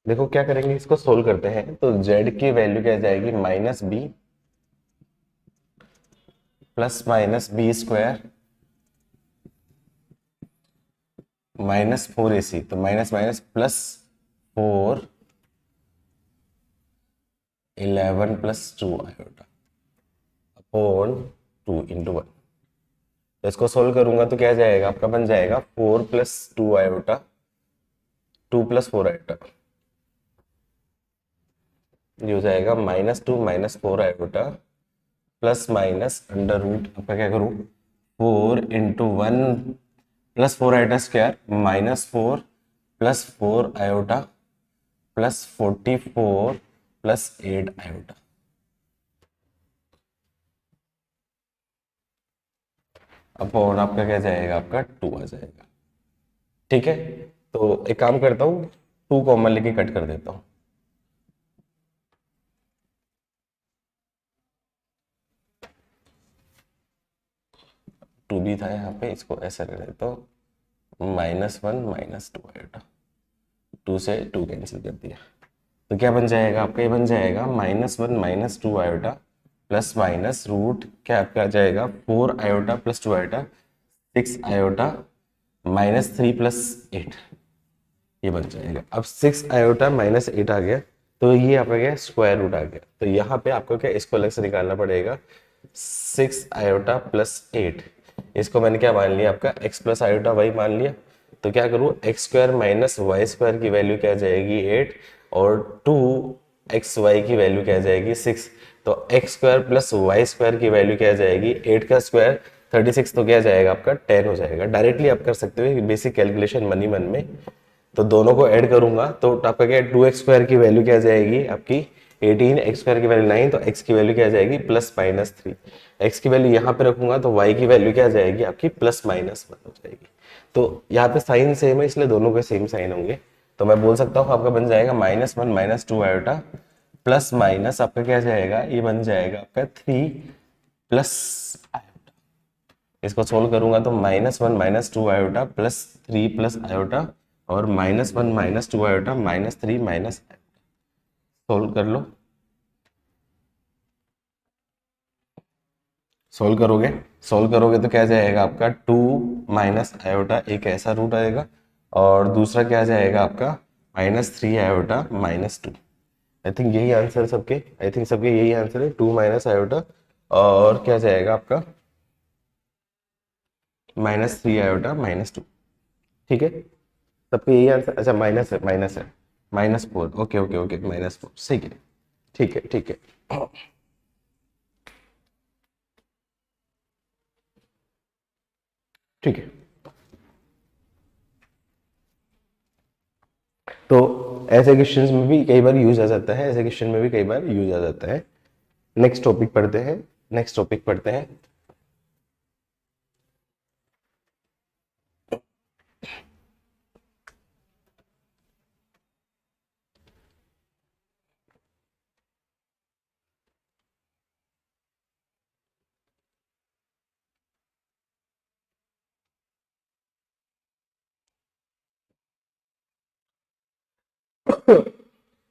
देखो क्या करेंगे, इसको सोल्व करते हैं। तो z की वैल्यू क्या जाएगी, -b plus minus b square -4ac, तो minus minus plus 4 11 plus 2 iota upon 2 × 1। तो इसको सोल्व करूंगा तो क्या जाएगा आपका, बन जाएगा 4 प्लस 2 आयोटा, 2 प्लस 4 आयोटा, ये हो जाएगा -2 -4 iota plus minus under root आपका क्या करूं, 4 × 1 plus 4 iota square -4 plus 4 iota plus 44 plus 8 iota. Upon आपका क्या जाएगा, आपका 2 आ जाएगा। ठीक है, तो एक काम करता हूँ, 2 कॉमन लेके कट कर देता हूँ। 2 भी था यहाँ पे, इसको ऐसा कर देता हूँ, -1 -2 आयोटा, 2 से 2 कैंसिल कर दिया। तो क्या बन जाएगा आपका, ये बन जाएगा -1 -2 आयोटा प्लस माइनस रूट क्या आपका आ जाएगा, 4 iota plus 2 iota 6 iota -3 plus 8, ये बन जाएगा। अब 6 आयोटा -8 आ गया, तो ये आपका क्या स्क्वायर रूट आ गया। तो यहाँ पे आपको क्या इसको अलग से निकालना पड़ेगा, 6 आयोटा प्लस 8, इसको मैंने क्या मान लिया आपका x प्लस आयोटा वाई मान लिया। तो क्या करूँ, x square minus y square की वैल्यू क्या जाएगी 8, और 2xy की वैल्यू क्या जाएगी 6। तो x square plus y square की वैल्यू क्या जाएगी, 8 का स्क्वायर 36, तो क्या जाएगा आपका 10 हो जाएगा। डायरेक्टली आप कर सकते हो बेसिक कैलकुलेशन मन ही मन में। तो दोनों को ऐड करूंगा तो आपका क्या 2x² की वैल्यू क्या जाएगी आपकी 18, x² की वैल्यू 9, तो x की वैल्यू क्या जाएगी +-3। x की वैल्यू यहाँ पे रखूंगा तो y की वैल्यू क्या जाएगी आपकी +-1 हो जाएगी। तो यहाँ पे साइन सेम है, इसलिए दोनों के सेम साइन होंगे। तो मैं बोल सकता हूँ आपका बन जाएगा -1 -2 आयोटा प्लस माइनस आपका क्या जाएगा, ये बन जाएगा आपका 3 प्लस आयोटा। इसको सोल्व करूंगा तो -1 -2 आयोटा प्लस 3 प्लस आयोटा और -1 -2 आयोटा -3 माइनस, सोल्व कर लो। सोल्व करोगे तो क्या जाएगा आपका 2 माइनस आयोटा, एक ऐसा रूट आएगा, और दूसरा क्या जाएगा आपका -3 आयोटा -2। आई थिंक यही आंसर सबके, आई थिंक सबके यही आंसर है, 2 माइनस आयोटा और क्या जाएगा आपका -3 आयोटा -2। ठीक है, सबके यही आंसर। अच्छा माइनस है, -4, ओके ओके ओके, -4 सही है। ठीक है ठीक है। ठीक है, तो ऐसे क्वेश्चंस में भी कई बार यूज आ जाता है, ऐसे क्वेश्चन में भी कई बार यूज आ जाता है। नेक्स्ट टॉपिक पढ़ते हैं, नेक्स्ट टॉपिक पढ़ते हैं।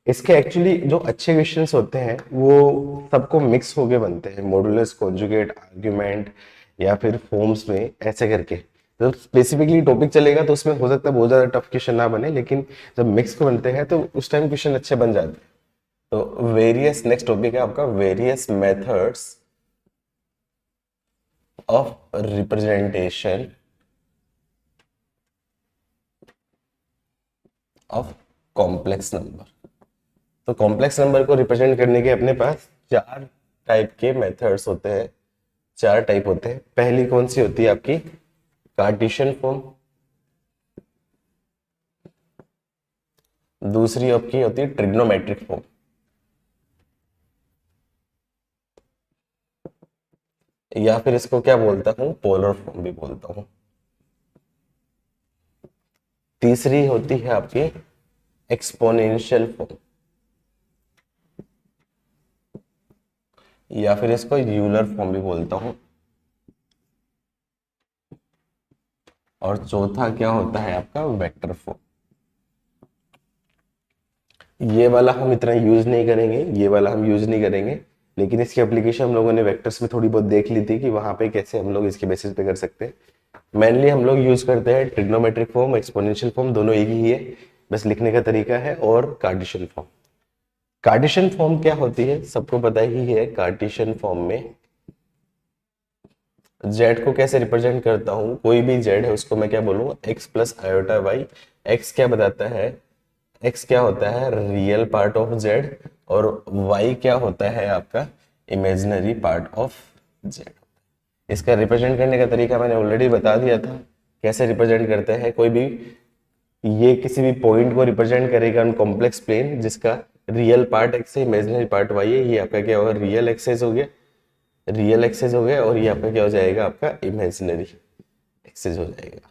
इसके एक्चुअली जो अच्छे क्वेश्चंस होते हैं वो सबको मिक्स होके बनते हैं, मॉडुलस कॉन्जुगेट आर्ग्यूमेंट या फिर फॉर्म्स में ऐसे करके। जब स्पेसिफिकली टॉपिक चलेगा तो उसमें हो सकता है बहुत ज्यादा टफ क्वेश्चन ना बने, लेकिन जब मिक्स के बनते हैं तो उस टाइम क्वेश्चन अच्छे बन जाते हैं। तो वेरियस, नेक्स्ट टॉपिक है आपका various methods of representation of complex number. तो कॉम्प्लेक्स नंबर को रिप्रेजेंट करने के अपने पास 4 टाइप के मेथड्स होते हैं, 4 टाइप होते हैं। पहली कौन सी होती है आपकी, कार्टेशियन फॉर्म। दूसरी आपकी होती है ट्रिग्नोमेट्रिक फॉर्म। या फिर इसको क्या बोलता हूं, पोलर फॉर्म भी बोलता हूं। तीसरी होती है आपकी एक्सपोनेंशियल फॉर्म, या फिर इसको यूलर फॉर्म भी बोलता हूं। और चौथा क्या होता है आपका वेक्टर फॉर्म। ये वाला हम इतना यूज नहीं करेंगे, ये वाला हम यूज नहीं करेंगे, लेकिन इसकी एप्लीकेशन हम लोगों ने वेक्टर्स में थोड़ी बहुत देख ली थी कि वहां पे कैसे हम लोग इसके बेसिस पे कर सकते हैं। मेनली हम लोग यूज करते हैं ट्रिग्नोमेट्रिक फॉर्म, एक्सपोनेंशियल फॉर्म, दोनों एक ही है, बस लिखने का तरीका है, और कार्टेशियन फॉर्म। कार्टेशियन फॉर्म क्या होती है सबको पता ही है। कार्टेशियन फॉर्म में जेड को कैसे रिप्रेजेंट करता हूं, कोई भी जेड है उसको मैं क्या बोलूंगा, x plus iota y. X क्या बताता है, एक्स क्या होता है रियल पार्ट ऑफ जेड, और वाई क्या होता है आपका इमेजिनरी पार्ट ऑफ जेड। इसका रिप्रेजेंट करने का तरीका मैंने ऑलरेडी बता दिया था, कैसे रिप्रेजेंट करते हैं। कोई भी ये किसी भी पॉइंट को रिप्रेजेंट करेगा ऑन कॉम्प्लेक्स प्लेन जिसका रियल पार्ट एक्स है, इमेजिनरी पार्ट वाई है। ये आपका क्या होगा, रियल एक्सेस हो गया, रियल एक्सेस हो गया, और ये आपका क्या हो जाएगा, आपका इमेजिनरी एक्सेस हो जाएगा।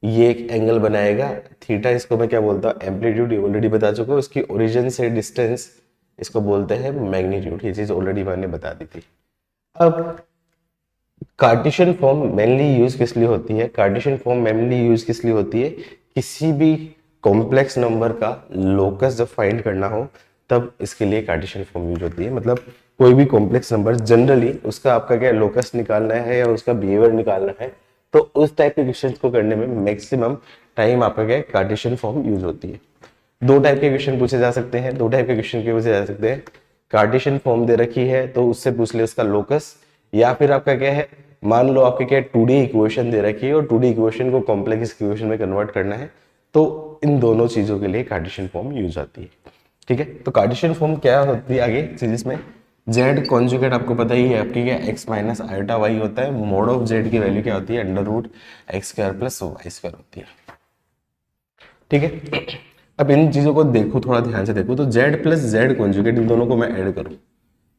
ये एक एंगल बनाएगा थीटा, इसको मैं क्या बोलता हूँ, एम्पलीट्यूड, ऑलरेडी बता चुका हूँ। इसकी ओरिजिन से डिस्टेंस इसको बोलते हैं मैग्नीट्यूड, ये चीज ऑलरेडी मैंने बता दी थी। अब कार्टेशियन फॉर्म मेनली यूज किस लिए होती है, कार्टेशियन फॉर्म मेनली यूज किस लिए होती है, किसी भी कॉम्प्लेक्स नंबर का लोकस जब फाइंड करना हो तब इसके लिए कार्टेशियन फॉर्म यूज होती है। मतलब कोई भी कॉम्प्लेक्स नंबर जनरली उसका आपका क्या लोकस निकालना है या उसका बिहेवियर निकालना है, तो उस टाइप के क्वेश्चन को करने में मैक्सिमम टाइम आपका क्या कार्टेशियन फॉर्म यूज होती है। दो टाइप के क्वेश्चन पूछे जा सकते हैं, दो टाइप के क्वेश्चन के पूछे जा सकते हैं। कार्टेशियन फॉर्म दे रखी है तो उससे पूछ ले उसका लोकस, या फिर आपका क्या है, मान लो आपके क्या 2D इक्वेशन दे रखी है और 2D इक्वेशन को कॉम्प्लेक्स इक्वेशन में कन्वर्ट करना है, तो इन दोनों चीजों के लिए कार्टेशियन फॉर्म यूज आती है। ठीक है, तो कार्टेशियन फॉर्म क्या होती है आगे चीज में, जेड कॉन्जुगेट आपको पता ही है आपकी क्या एक्स माइनस आयोटा वाई होता है। मोड ऑफ जेड की वैल्यू क्या होती है, under root x square plus y square होती है। ठीक है, अब इन चीजों को देखो, थोड़ा ध्यान से देखो, तो जेड प्लस जेड कॉन्जुगेट इन दोनों को मैं ऐड करूं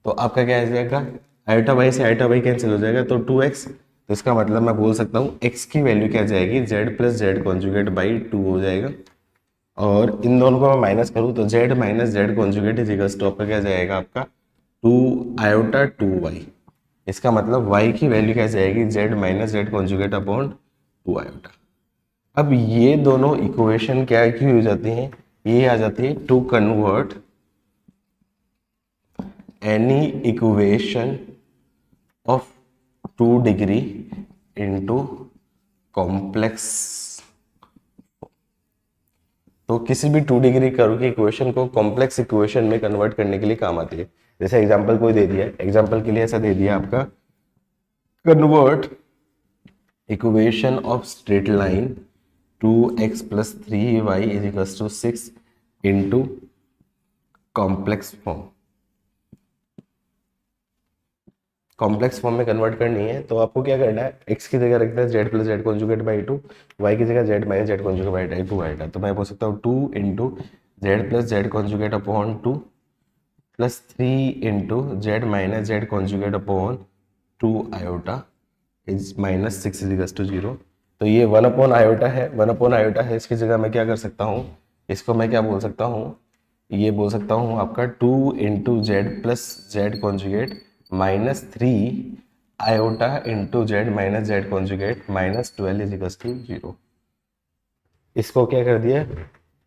तो आपका क्या आ जाएगा, आयोटा वाई से आयोटा वाई कैंसिल हो जाएगा तो 2x। तो इसका मतलब मैं बोल सकता हूँ x की वैल्यू क्या जाएगी, Z plus z conjugate by 2 हो जाएगा। और इन दोनों को मैं माइनस करूँ तो z minus z conjugate is equals to आपका क्या जाएगा, आपका 2 आयोटा 2y। इसका मतलब y की वैल्यू क्या जाएगी, Z minus z conjugate upon 2 iota. अब ये दोनों इक्वेशन क्या की हो जाती हैं, ये आ जाती है to convert any equation of 2 degree into complex. तो किसी भी 2 डिग्री कर्व की इक्वेशन को कॉम्प्लेक्स इक्वेशन में कन्वर्ट करने के लिए काम आती है। जैसे एग्जांपल कोई दे दिया है, एग्जांपल के लिए ऐसा दे दिया आपका, convert equation of straight line 2x plus 3y is equals to 6 into complex form. Complex form में कन्वर्ट करनी है तो आपको क्या करना है, x की जगह रखना है z plus z conjugate by 2, y की जगह z minus z conjugate by 2 आएगा। तो मैं बोल सकता हूँ 2 into z plus z conjugate upon 2 plus 3 into z minus z conjugate upon 2 iota is minus 6 is equals to 0। तो ये 1 अपॉन आयोटा है, 1 अपॉन आयोटा है, इसकी जगह मैं क्या कर सकता हूँ, इसको मैं क्या बोल सकता हूँ, ये बोल सकता हूँ आपका 2 into z plus z conjugate minus 3 iota into z minus z conjugate minus 12 is equals to 0। इसको क्या कर दिया,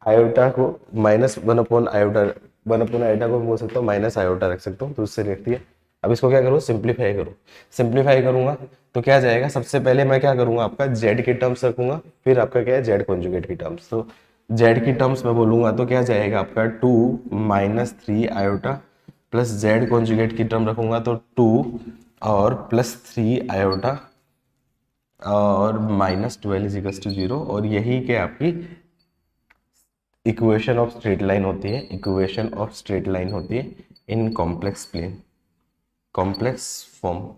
आयोटा को minus 1 upon iota, 1 upon iota को बोल सकता हूँ माइनस आयोटा रख सकता हूँ, तो उससे रख दिया। अब इसको क्या करो, सिंप्लीफाई करो। सिंप्लीफाई करूंगा तो क्या जाएगा, सबसे पहले मैं क्या करूंगा, आपका जेड की टर्म्स रखूंगा, फिर आपका क्या है जेड कॉन्जुगेट की टर्म्स। तो जेड की टर्म्स में बोलूंगा तो क्या जाएगा आपका 2 minus 3 iota plus z conjugate की टर्म रखूंगा तो 2 और प्लस 3 आयोटा और माइनस 12 इज इक्वल्स टू 0। और यही क्या आपकी इक्वेशन ऑफ स्ट्रेट लाइन होती है, इक्वेशन ऑफ स्ट्रेट लाइन होती है in complex plane, complex form.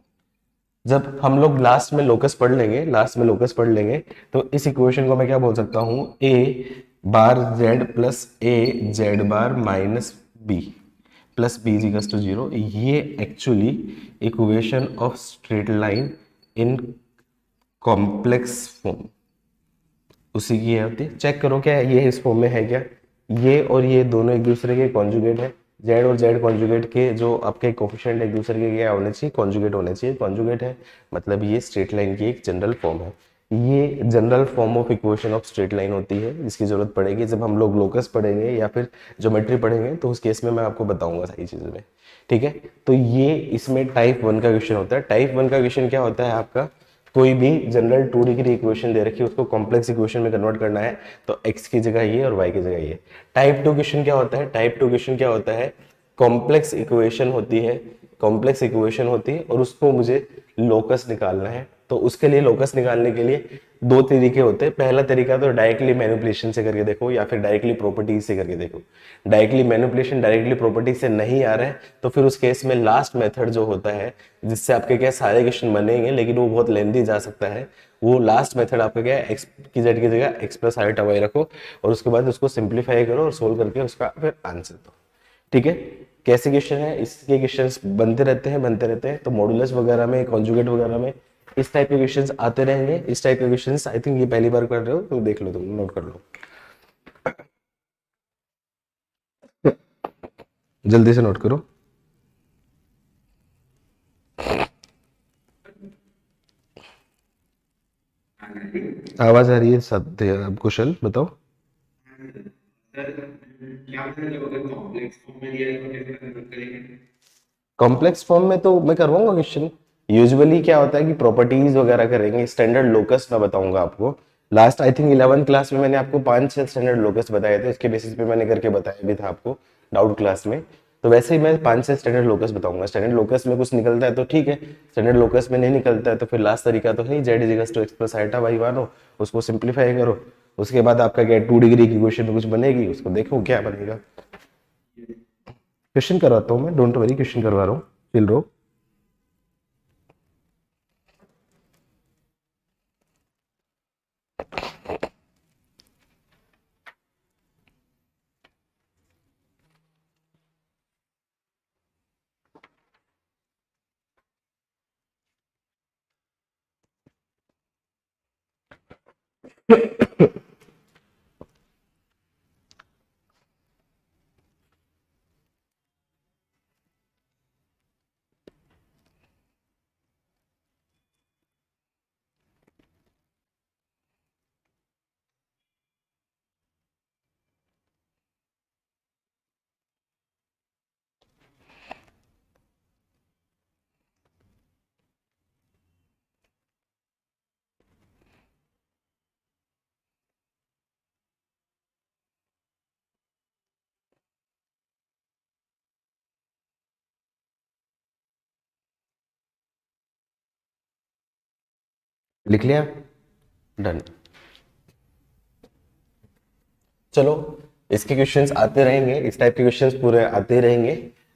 जब हम लोग लास्ट में लोकस पढ़ लेंगे, लास्ट में लोकस पढ़ लेंगे, तो इस इक्वेशन को मैं क्या बोल सकता हूँ, A bar Z plus A Z bar minus B plus B is equals to 0। ये actually equation of straight line in complex form उसी की है होती है। चेक करो क्या ये इस फॉर्म में है क्या, ये और ये दोनों एक दूसरे के कॉन्जुगेट है, जेड और जेड कॉन्जुगेट के जो आपके कोफिशिएंट एक दूसरे के क्या होने चाहिए, कॉन्जुगेट होने चाहिए। कॉन्जुगेट है मतलब ये स्ट्रेट लाइन की एक जनरल फॉर्म है। ये general form of equation of straight line होती है, जिसकी जरूरत पड़ेगी जब हम लोग लोकस पढ़ेंगे या फिर ज्योमेट्री पढ़ेंगे, तो उस केस में मैं आपको बताऊंगा सारी चीज़ें में। ठीक है, तो ये इसमें टाइप 1 का क्वेश्चन होता है। टाइप 1 का क्वेश्चन क्या होता है आपका, कोई भी जनरल 2D की इक्वेशन दे रखी है, उसको कॉम्प्लेक्स इक्वेशन में कन्वर्ट करना है, तो x की जगह ये और y की जगह ये। टाइप 2 क्वेश्चन क्या होता है, टाइप 2 क्वेश्चन क्या होता है, कॉम्प्लेक्स इक्वेशन होती है, कॉम्प्लेक्स इक्वेशन होती है और उसको मुझे लोकस निकालना है। तो उसके लिए लोकस निकालने के लिए दो तरीके होते हैं। पहला तरीका तो डायरेक्टली मैनिपुलेशन से करके देखो या फिर डायरेक्टली प्रॉपर्टीज से करके देखो। डायरेक्टली मैनिपुलेशन डायरेक्टली प्रॉपर्टी से नहीं आ रहा है तो फिर उस केस में लास्ट मेथड जो होता है, जिससे आपके क्या सारे क्वेश्चन बनेंगे लेकिन वो बहुत लेंदी जा सकता है, वो लास्ट मेथड आपका क्या है, एक्स की जेड की जगह एक्स प्लस आईटा वाई रखो और उसके बाद उसको सिंप्लीफाई करो और सोल्व करके उसका फिर आंसर दो। ठीक है, कैसे क्वेश्चन है, इसके क्वेश्चंस बनते रहते हैं बनते रहते हैं। तो मॉडुलस वगैरह में, कॉन्जुगेट वगैरह में इस टाइप के क्वेश्चंस आते रहेंगे। इस टाइप के क्वेश्चंस आई थिंक ये पहली बार कर रहे हो तो देख लो, तुम नोट कर लो, जल्दी से नोट करो। आवाज आ रही है सत्य, अब कुशल बताओ। कॉम्प्लेक्स फॉर्म में तो मैं करवाऊंगा क्वेश्चन। यूजुअली क्या होता है कि प्रॉपर्टीज वगैरह करेंगे, स्टैंडर्ड लोकस मैं बताऊंगा आपको। Last I think 11th class में मैंने आपको 5-6 स्टैंडर्ड लोकस बताए थे, उसके बेसिस पे मैंने करके बताया भी था आपको डाउट क्लास में। तो वैसे ही मैं 5-6 स्टैंडर्ड लोकस बताऊंगा। स्टैंडर्ड लोकस में कुछ निकलता है तो ठीक है, स्टैंडर्ड लोकस में नहीं निकलता है तो फिर लास्ट तरीका तो है z is to x plus iota by one हो, उसको सिंप्लीफाई करो। उसके बाद आपका क्या 2 डिग्री की इक्वेशन में कुछ बनेगी, उसको देखो क्या बनेगा। क्वेश्चन करवाता हूँ मैं, डोंट वरी, क्वेश्चन करवा रहा हूँ, चिल रहो। लिख लिया, डन। चलो, इसके क्वेश्चंस आते रहेंगे, इस टाइप के क्वेश्चंस पूरे आते रहेंगे।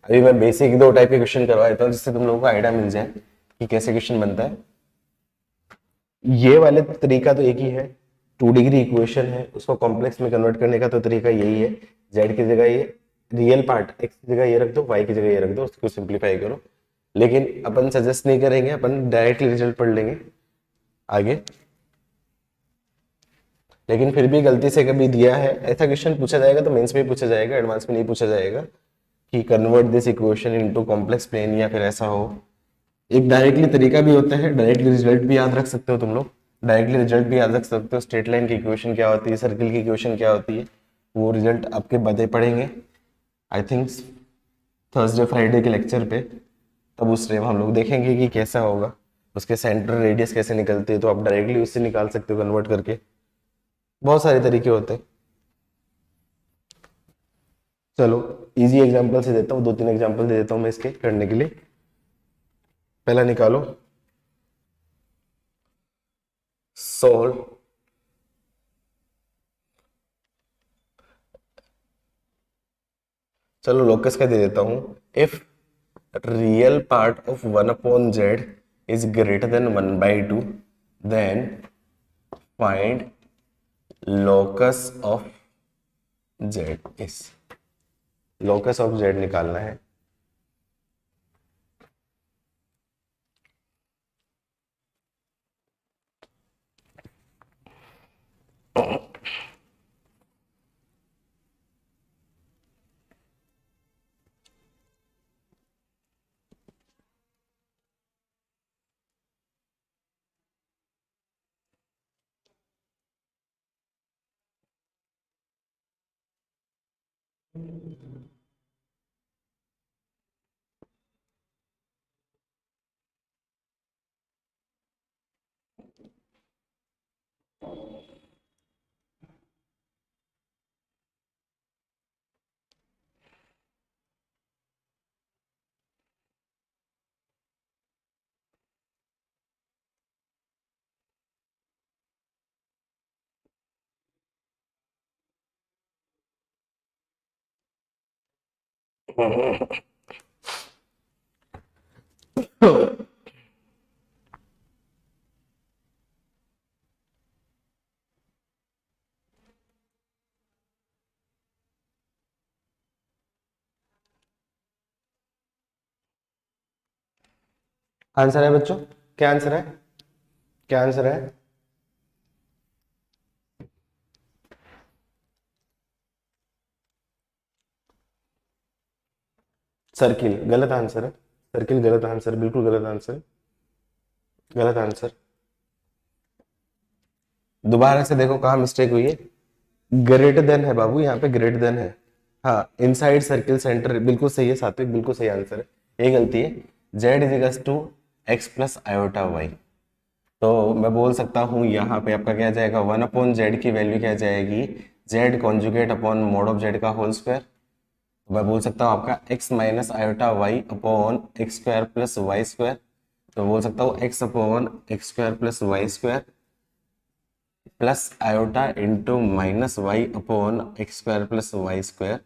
अभी मैं बेसिक 2 टाइप के क्वेश्चन करवा देता हूँ जिससे तुम लोगों को आइडिया मिल जाए कि कैसे क्वेश्चन बनता है। ये वाले तरीका तो एक ही है, 2 डिग्री इक्वेशन है, उसको कॉम्प्लेक्स में कन्वर्ट करने का तो तरीका यही है। जेड की जगह ये रियल पार्ट, एक्स की जगह ये रख दो, वाई की जगह ये रख दो, उसको सिंप्लीफाई करो। लेकिन अपन सजेस्ट नहीं करेंगे, अपन डायरेक्टली रिजल्ट पढ़ लेंगे आगे। लेकिन फिर भी गलती से कभी दिया है ऐसा क्वेश्चन पूछा जाएगा तो मेंस में पूछा जाएगा, एडवांस में नहीं पूछा जाएगा कि convert this equation into complex plane या फिर ऐसा हो। एक डायरेक्टली तरीका भी होता है, डायरेक्टली रिजल्ट भी याद रख सकते हो तुम लोग, डायरेक्टली रिजल्ट भी याद रख सकते हो। स्ट्रेट लाइन की इक्वेशन क्या होती है, सर्किल की इक्वेशन क्या होती है, वो रिजल्ट आपके बदे पड़ेंगे आई थिंक थर्सडे फ्राइडे के लेक्चर पे। तब उस टाइम हम लोग देखेंगे कि कैसा होगा, उसके सेंटर रेडियस कैसे निकलती है, तो आप डायरेक्टली उससे निकाल सकते हो कन्वर्ट करके। बहुत सारे तरीके होते हैं। चलो, इजी एग्जांपल से देता हूँ, 2-3 एग्जांपल दे देता हूँ मैं इसके करने के लिए। पहला निकालो, सोल्व, चलो लोकस का दे देता हूँ। If real part of 1/z is greater than 1/2, then find locus of z is, locus of z निकालना है। आंसर है बच्चों, क्या आंसर है, क्या आंसर है? सर्किल गलत आंसर है, सर्किल गलत आंसर, बिल्कुल गलत आंसर, गलत आंसर। दोबारा से देखो कहाँ मिस्टेक हुई है। ग्रेटर देन है बाबू, यहाँ पे ग्रेटर देन है। हाँ, इनसाइड सर्किल सेंटर बिल्कुल सही है सात्विक, बिल्कुल सही आंसर है, ये गलती है। Z is equals to x plus iota y. तो मैं बोल सकता हूँ यहाँ पे आपका क्या जाएगा, 1/z की वैल्यू क्या जाएगी, z conjugate upon mod of z का होल स्क्वायर। तो मैं बोल सकता हूँ आपका x minus iota y upon x square plus y square. तो बोल सकता हूँ x upon x square plus y square plus iota into minus y upon x square plus y square.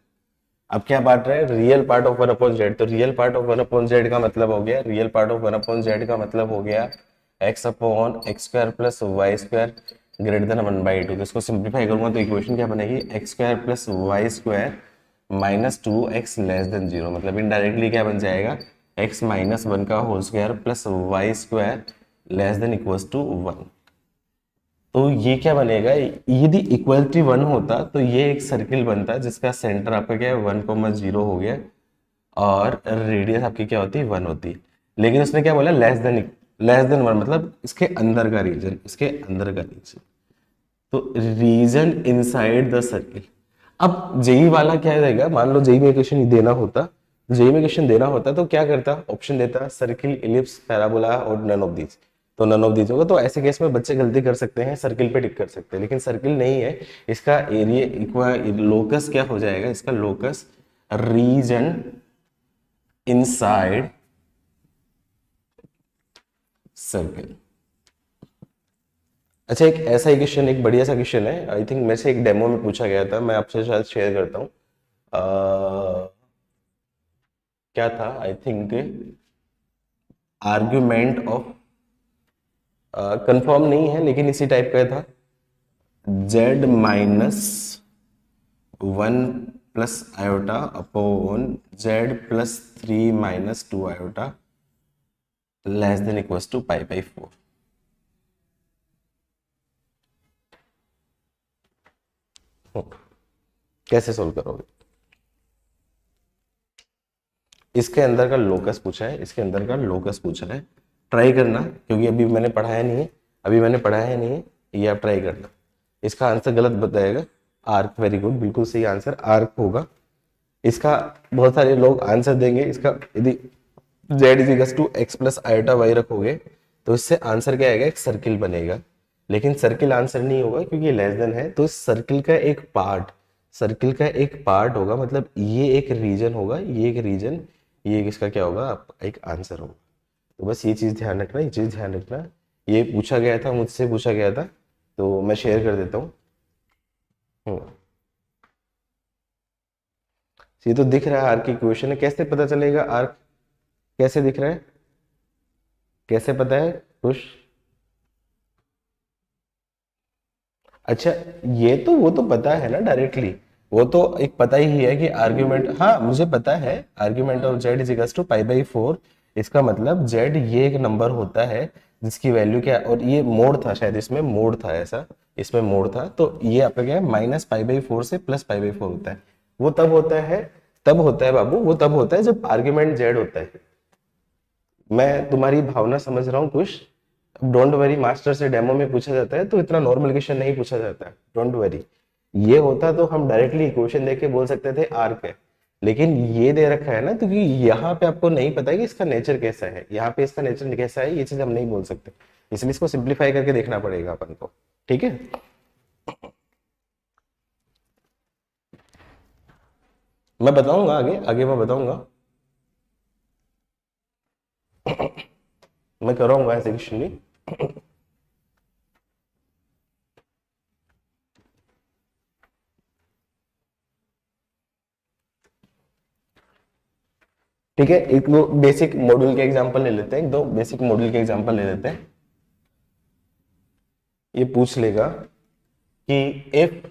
अब क्या बांट रहे हैं, रियल पार्ट ऑफ 1/z। तो रियल पार्ट ऑफ 1/z का मतलब हो गया, रियल पार्ट ऑफ 1/z का मतलब हो गया x upon x square plus y square greater than 1/2। तो इसको सिंप्लीफाई करूंगा तो इक्वेशन क्या बनेगी, x square plus y square minus 2x less than 0। मतलब इनडायरेक्टली क्या बन जाएगा, x माइनस 1 का whole square plus y square less than equals to 1। तो ये क्या बनेगा, यदि इक्वलिटी 1 होता तो ये एक सर्किल बनता जिसका सेंटर आपका क्या है 1,0 हो गया और रेडियस आपकी क्या होती है 1 होती है। लेकिन उसने क्या बोला, लेस देन 1, मतलब इसके अंदर का रीजन, इसके अंदर का रीजन। तो रीजन इनसाइड द सर्किल। अब जेई वाला क्या रहेगा, मान लो जेई में क्वेश्चन देना होता, जेई में क्वेश्चन देना होता तो क्या करता, ऑप्शन देता सर्किल, इलिप्स, पैराबोला और नन ऑफ दीज। तो नन ऑफ दीज होगा, तो ऐसे केस में बच्चे गलती कर सकते हैं, सर्किल पे टिक कर सकते हैं, लेकिन सर्किल नहीं है, इसका एरिया इक्वा लोकस क्या हो जाएगा, इसका लोकस रीजन इनसाइड सर्किल। अच्छा, एक ऐसा ही क्वेश्चन, एक बढ़िया सा क्वेश्चन है, आई थिंक मेरे से एक डेमो में पूछा गया था, मैं आपसे शायद शेयर करता हूँ। क्या था, I think argument of, confirm नहीं है लेकिन इसी टाइप का था, z minus 1 plus iota upon z plus 3 minus 2 iota less than equals to π/4। कैसे सोल्व करोगे, इसके अंदर का लोकस पूछा है, इसके अंदर का लोकस पूछा है, ट्राई करना, क्योंकि अभी मैंने पढ़ाया नहीं है, अभी मैंने पढ़ाया नहीं है, ये आप ट्राई करना। इसका आंसर गलत बताएगा, आर्क, वेरी गुड, बिल्कुल सही आंसर आर्क होगा इसका। बहुत सारे लोग आंसर देंगे इसका, यदि z is equal to x plus iota y रखोगे तो इससे आंसर क्या आएगा, एक सर्किल बनेगा। लेकिन सर्किल आंसर नहीं होगा क्योंकि लेस देन है, तो इस सर्किल का एक पार्ट, सर्किल का एक पार्ट होगा, मतलब ये एक रीजन होगा, ये एक रीजन, ये एक इसका क्या होगा, आपका एक आंसर होगा। तो बस ये चीज ध्यान रखना, ये चीज ध्यान रखना। ये पूछा गया था, मुझसे पूछा गया था, तो मैं शेयर कर देता हूँ। ये तो दिख रहा है आर्क की इक्वेशन है, कैसे पता चलेगा आर्क, कैसे दिख रहा है, कैसे पता है खुश? अच्छा, ये तो वो तो पता है ना डायरेक्टली, वो तो एक पता ही है कि आर्ग्यूमेंट, हाँ मुझे पता है, argument of z is equals to π/4। इसका मतलब z ये एक नंबर होता है जिसकी वैल्यू क्या, और ये मोड था शायद, इसमें मोड था ऐसा, इसमें मोड था, तो ये आपका क्या है माइनस π/4 से प्लस π/4 होता है। वो तब होता है, तब होता है बाबू, वो तब होता है जब आर्ग्यूमेंट z होता है। मैं तुम्हारी भावना समझ रहा हूँ कुछ, डोंट वरी, मास्टर से डेमो में पूछा जाता है तो इतना नॉर्मल क्वेश्चन नहीं पूछा जाता है, डोंट वरी। ये होता तो हम डायरेक्टली इक्वेशन देख के बोल सकते थे आर्क है, लेकिन ये दे रखा है ना, तो कि यहाँ पे आपको नहीं पता कि इसका नेचर कैसा है, यहाँ पे इसका नेचर कैसा है, ये चीज हम नहीं बोल सकते, इसलिए इसको सिंप्लीफाई करके देखना पड़ेगा अपन को। ठीक है, मैं बताऊंगा आगे, आगे मैं बताऊंगा, मैं कराऊंगा ऐसे क्वेश्चन भी। ठीक है, एक दो बेसिक मॉड्यूल के एग्जांपल ले लेते हैं, एक दो बेसिक मॉड्यूल के एग्जांपल ले लेते हैं। ये पूछ लेगा कि if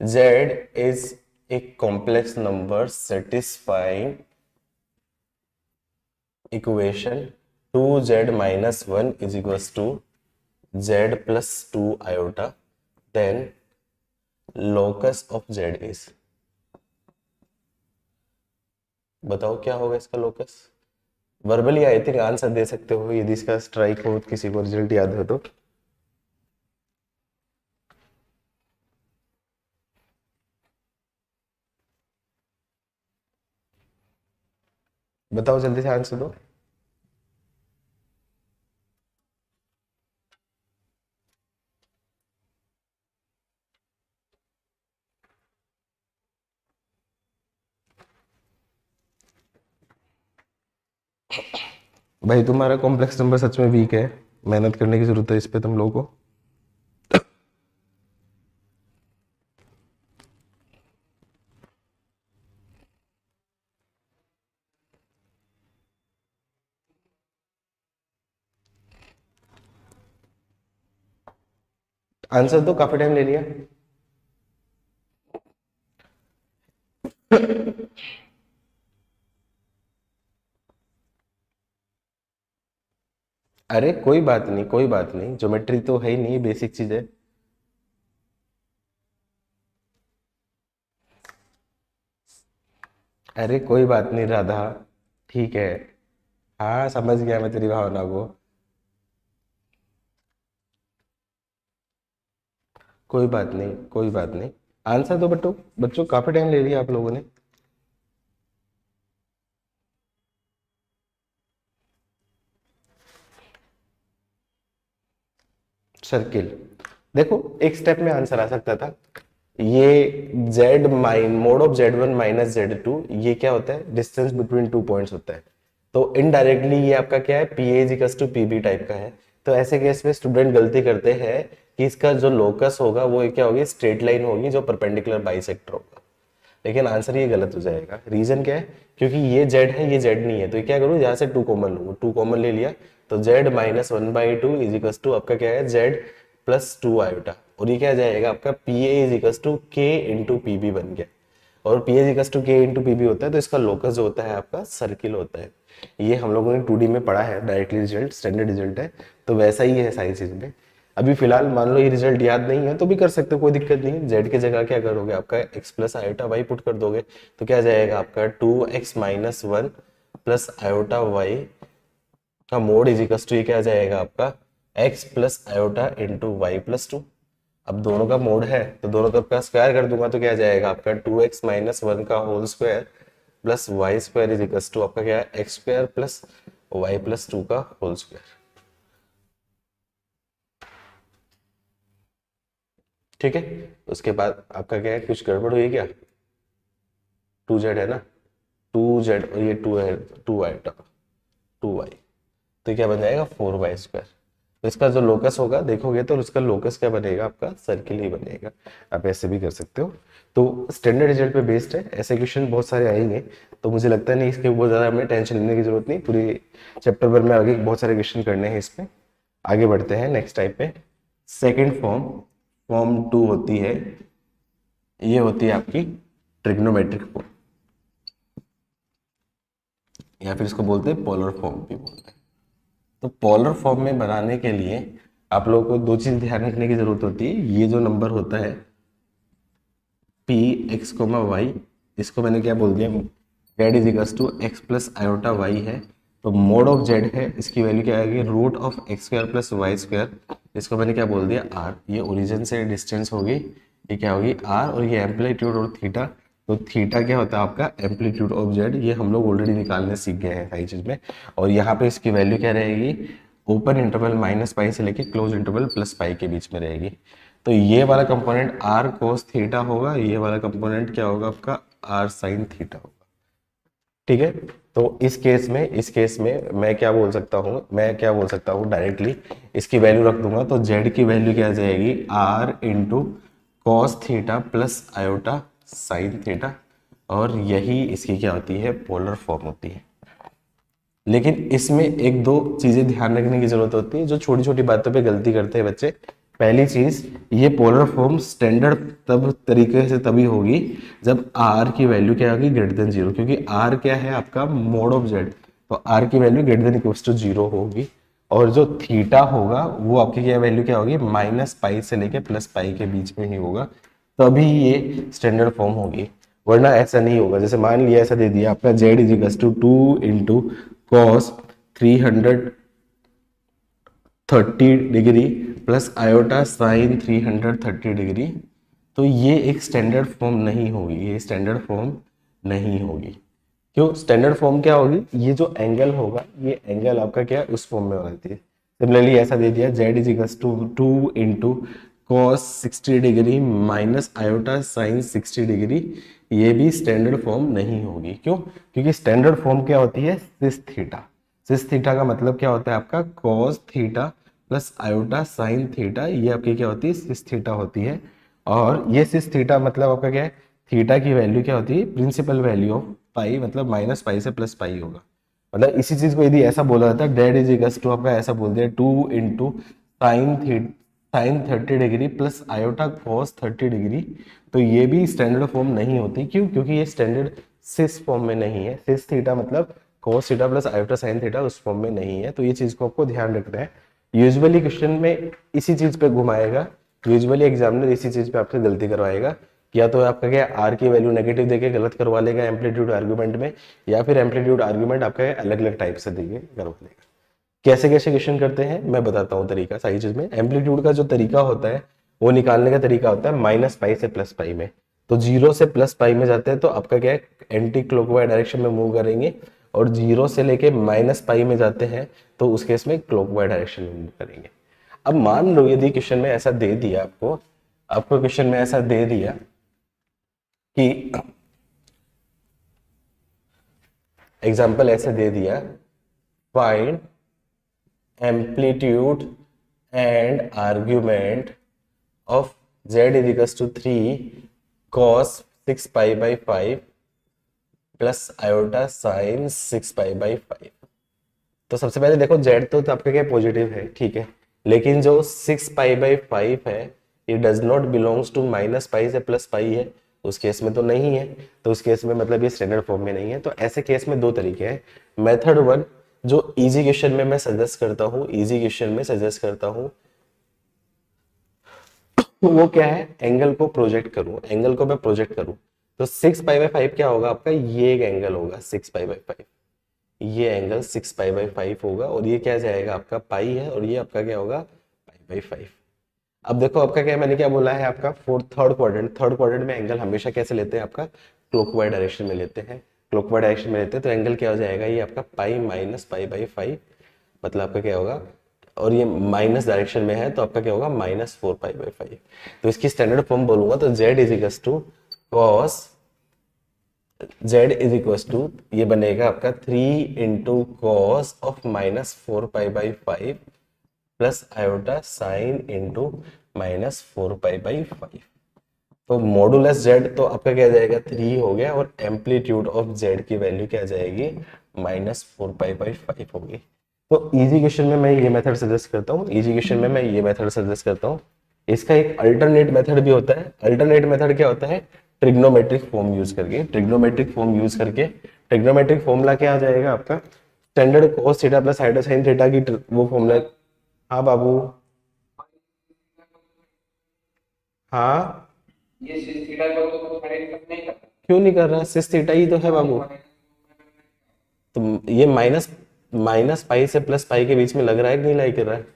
z is a complex number satisfying equation 2z minus 1 is equals to z plus 2 iota, then locus of z is, बताओ क्या होगा इसका locus. Verbally I think answer दे सकते हो यदि इसका स्ट्राइक हो, किसी को रिजल्ट याद हो तो। बताओ जल्दी से आंसर दो। भाई तुम्हारा कॉम्प्लेक्स नंबर सच में वीक है, मेहनत करने की जरूरत है इस पे तुम लोगों को। आंसर तो काफी टाइम ले लिया। अरे कोई बात नहीं, कोई बात नहीं, ज्योमेट्री तो है ही नहीं, बेसिक चीज है। अरे कोई बात नहीं राधा, ठीक है। हाँ समझ गया मैं तेरी भावना को। कोई बात नहीं, कोई बात नहीं। आंसर दो बच्चों, बच्चों काफी टाइम ले लिया आप लोगों ने। सर्किल, देखो एक स्टेप में आंसर आ सकता था। ये z mine mode of z1 minus z2, ये क्या होता है, डिस्टेंस बिटवीन टू पॉइंट्स होता है। तो इनडायरेक्टली ये आपका क्या है, P A equals to P B type का है। तो ऐसे केस में स्टूडेंट गलती करते हैं कि इसका जो लोकस होगा वो क्या होगी, स्ट्रेट लाइन होगी जो परपेंडिकुलर बाइसेक्टर होगा। लेकिन आंसर ये गलत हो जाएगा। रीजन क्या है, क्योंकि ये z है ये z नहीं है, तो ये क्या करूँ, यहाँ से टू कॉमन लूंगा, टू कॉमन ले लिया तो z minus 1/2 is equals to आपका क्या है, z प्लस 2 आयोटा, और ये क्या आ जाएगा आपका P A is equals to K into P B बन गया। और P is equals to K into P B होता है, तो इसका लोकस जो होता है आपका सर्किल होता है। ये हम लोगों ने 2D में पढ़ा है, डायरेक्टली रिजल्ट स्टैंडर्ड रिजल्ट है, तो वैसा ही है सारी चीज में। अभी फिलहाल मान लो ये रिजल्ट याद नहीं है तो भी कर सकते हो, कोई दिक्कत नहीं है। जेड की जगह क्या करोगे, आपका x plus iota y put कर दोगे, तो क्या जाएगा आपका 2x minus 1 plus iota y का मोड इज इक्वल्स टू, ये क्या जाएगा आपका x plus iota into y plus 2। अब दोनों का मोड है तो दोनों तरफ का स्क्वायर कर दूंगा, तो क्या जाएगा आपका 2x माइनस 1 का whole square plus y square is equals to आपका क्या है, x square plus y plus 2 का होल स्क्वायर। ठीक है, उसके बाद आपका क्या है, कुछ गड़बड़ हुई क्या, 2z है ना, 2z और ये 2 है, 2 आइटा 2y, तो क्या बन जाएगा 4y स्क्वायर। तो इसका जो लोकस होगा देखोगे तो उसका लोकस क्या बनेगा, आपका सर्किल ही बनेगा। आप ऐसे भी कर सकते हो, तो स्टैंडर्ड रिजल्ट पे बेस्ड है, ऐसे क्वेश्चन बहुत सारे आएंगे, तो मुझे लगता नहीं इसके बहुत ज़्यादा हमें टेंशन लेने की जरूरत नहीं। पूरी चैप्टर भर में आगे बहुत सारे क्वेश्चन करने हैं इसमें। आगे बढ़ते हैं नेक्स्ट टाइप पे। सेकेंड फॉर्म, फॉर्म 2 होती है, ये होती है आपकी ट्रिग्नोमेट्रिक फॉर्म, या फिर इसको बोलते हैं पोलर फॉर्म भी बोलते हैं। तो पोलर फॉर्म में बनाने के लिए आप लोगों को दो चीज ध्यान रखने की जरूरत होती है। ये जो नंबर होता है पी एक्स कोमा वाई, इसको मैंने क्या बोल दिया, z is equals to x plus iota y है, तो मोड ऑफ जेड है, इसकी वैल्यू क्या आएगी, root of x square plus y square, इसको मैंने क्या बोल दिया आर। ये ओरिजिन से डिस्टेंस होगी, ये क्या होगी आर, और ये एम्पलीट्यूड और थीटा, तो थीटा क्या होता है आपका एम्पलीट्यूड ऑफ जेड, ये हम लोग ऑलरेडी निकालने सीख गए हैं सारी चीज में। और यहाँ पे इसकी वैल्यू क्या रहेगी, ओपन इंटरवल माइनस पाई से लेके क्लोज इंटरवल प्लस पाई के बीच में रहेगी। तो ये वाला कंपोनेंट आर कोस थीटा होगा, ये वाला कंपोनेंट क्या होगा आपका आर साइन थीटा होगा। ठीक है, तो इस केस में मैं क्या बोल सकता हूँ डायरेक्टली इसकी वैल्यू रख दूंगा, तो जेड की वैल्यू क्या आ जाएगी r into cos theta plus iota sine theta, और यही इसकी क्या होती है पोलर फॉर्म होती है। लेकिन इसमें एक दो चीजें ध्यान रखने की जरूरत होती है, जो छोटी छोटी बातों पे गलती करते हैं बच्चे। पहली चीज, ये पोलर फॉर्म स्टैंडर्ड तब तरीके से तभी होगी जब आर की वैल्यू क्या होगी ग्रेटर देन जीरो, क्योंकि आर क्या है आपका मोड ऑफ जेड, तो आर की value greater than equals to zero होगी। और जो थीटा होगा वो आपकी क्या वैल्यू क्या होगी माइनस पाई से लेके प्लस पाई के बीच में ही होगा, तभी ये स्टैंडर्ड फॉर्म होगी। वरना ऐसा नहीं होगा। जैसे मान लिया ऐसा दे दिया आपका z is equal to 2 into cos 330 degree plus iota sine 330 degree, तो ये एक स्टैंडर्ड फॉर्म नहीं होगी, ये स्टैंडर्ड फॉर्म नहीं होगी। क्यों स्टैंडर्ड फॉर्म क्या होगी, ये जो एंगल होगा ये एंगल आपका क्या है उस फॉर्म में होती है। सिमिलरली ऐसा दे दिया z is equal to 2 into cos 60 degree minus iota sine 60 degree, ये भी स्टैंडर्ड फॉर्म नहीं होगी। क्यों, क्योंकि स्टैंडर्ड फॉर्म क्या होती है सिस थीटा। सिस थीटा का मतलब क्या होता है आपका cos theta plus iota sine theta, ये आपकी क्या होती है सिस थीटा होती है। और ये सिस थीटा मतलब आपका क्या है, थीटा की वैल्यू क्या होती है प्रिंसिपल वैल्यू ऑफ पाई, मतलब माइनस पाई से प्लस पाई होगा। मतलब इसी चीज को यदि ऐसा बोला जाता है डेड इज इक्वल टू आपका ऐसा बोल दिया 2 into sine 30 degree plus iota cos 30 degree, तो ये भी स्टैंडर्ड फॉर्म नहीं होती। क्यों, क्योंकि ये स्टैंडर्ड सिस फॉर्म में नहीं है। सिस थीटा मतलब cos theta plus iota sine theta उस फॉर्म में नहीं है, तो ये चीज को आपको ध्यान रखना है। यूजुअली क्वेश्चन में इसी चीज पे घुमाएगा, यूजुअली एग्जामिनर इसी चीज पे आपसे गलती करवाएगा। या तो आपका क्या आर की वैल्यू नेगेटिव देके गलत करवा लेगा एम्पलीट्यूड आर्गुमेंट में, या फिर एम्पलीट्यूड आर्गुमेंट आपका अलग अलग टाइप से देके करवा लेगा। कैसे कैसे क्वेश्चन करते हैं मैं बताता हूँ तरीका सारी चीज में। एम्पलीट्यूड का जो तरीका होता है वो निकालने का तरीका होता है माइनस पाई से प्लस पाई में। तो जीरो से प्लस पाई में जाते हैं तो आपका क्या है एंटी क्लॉकवाइज डायरेक्शन में मूव करेंगे, और जीरो से लेके माइनस पाई में जाते हैं तो उस केस में क्लॉकवाइज डायरेक्शन में मूव करेंगे। अब मान लो यदि क्वेश्चन में ऐसा दे दिया आपको क्वेश्चन में ऐसा दे दिया कि एग्जाम्पल ऐसे दे दिया find amplitude and argument of z is equals to 3 cos 6 pi by 5 plus iota sine 6 pi by 5। तो सबसे पहले देखो z तो आपका क्या पॉजिटिव है, ठीक है, लेकिन जो 6 pi by 5 है ये does not belongs to minus pi से प्लस पाई है, उस केस में तो नहीं है, तो उस केस में मतलब ये स्टैंडर्ड फॉर्म में नहीं है। तो ऐसे केस में दो तरीके हैं। मेथड वन जो इजी क्वेश्चन में मैं सजेस्ट करता हूँ, वो क्या है एंगल को मैं प्रोजेक्ट करूं। तो 6 पाई बाई 5 क्या होगा आपका, ये एक एंगल होगा 6 पाई बाई 5, ये एंगल 6 पाई बाई 5 होगा, और ये क्या जाएगा आपका पाई है, और ये आपका क्या होगा पाई बाई 5। अब देखो आपका क्या मैंने क्या बोला है आपका थर्ड क्वाड्रेंट में एंगल हमेशा कैसे लेते हैं आपका क्लॉकवाइज डायरेक्शन में लेते हैं, तो एंगल क्या हो जाएगा ये आपका पाई माइनस पाई बाई 5, मतलब आपका क्या होगा, और ये माइनस डायरेक्शन में है तो आपका क्या होगा माइनस 4 पाई बाई 5। तो इसकी स्टैंडर्ड फॉर्म बोलूंगा तो z is equal to cos ये बनेगा आपका 3 into cos of minus 4 pi by 5 plus iota sine into minus 4 pi by 5। तो मॉडुलस z तो आपका क्या जाएगा 3 हो गया, और एम्पलीट्यूड ऑफ z की वैल्यू क्या जाएगी माइनस 4 पाई बाई 5 होगी। तो इजी क्वेश्चन में मैं ये मेथड सजेस्ट करता हूँ। इसका एक अल्टरनेट मेथड भी होता है। अल्टरनेट मेथड क्या होता है, ट्रिग्नोमेट्रिक फॉर्म यूज करके ट्रिग्नोमेट्रिक फॉर्मूला क्या आ जाएगा आपका standard cos theta plus hydro sign theta की वो फॉर्मूला। हाँ बाबू, हाँ ये सिस थीटा को तो नहीं करता। क्यों नहीं कर रहा, सिस थीटा ही तो है बाबू। तो ये माइनस माइनस पाई से प्लस पाई के बीच में लग रहा है कि नहीं लाई कर रहा है।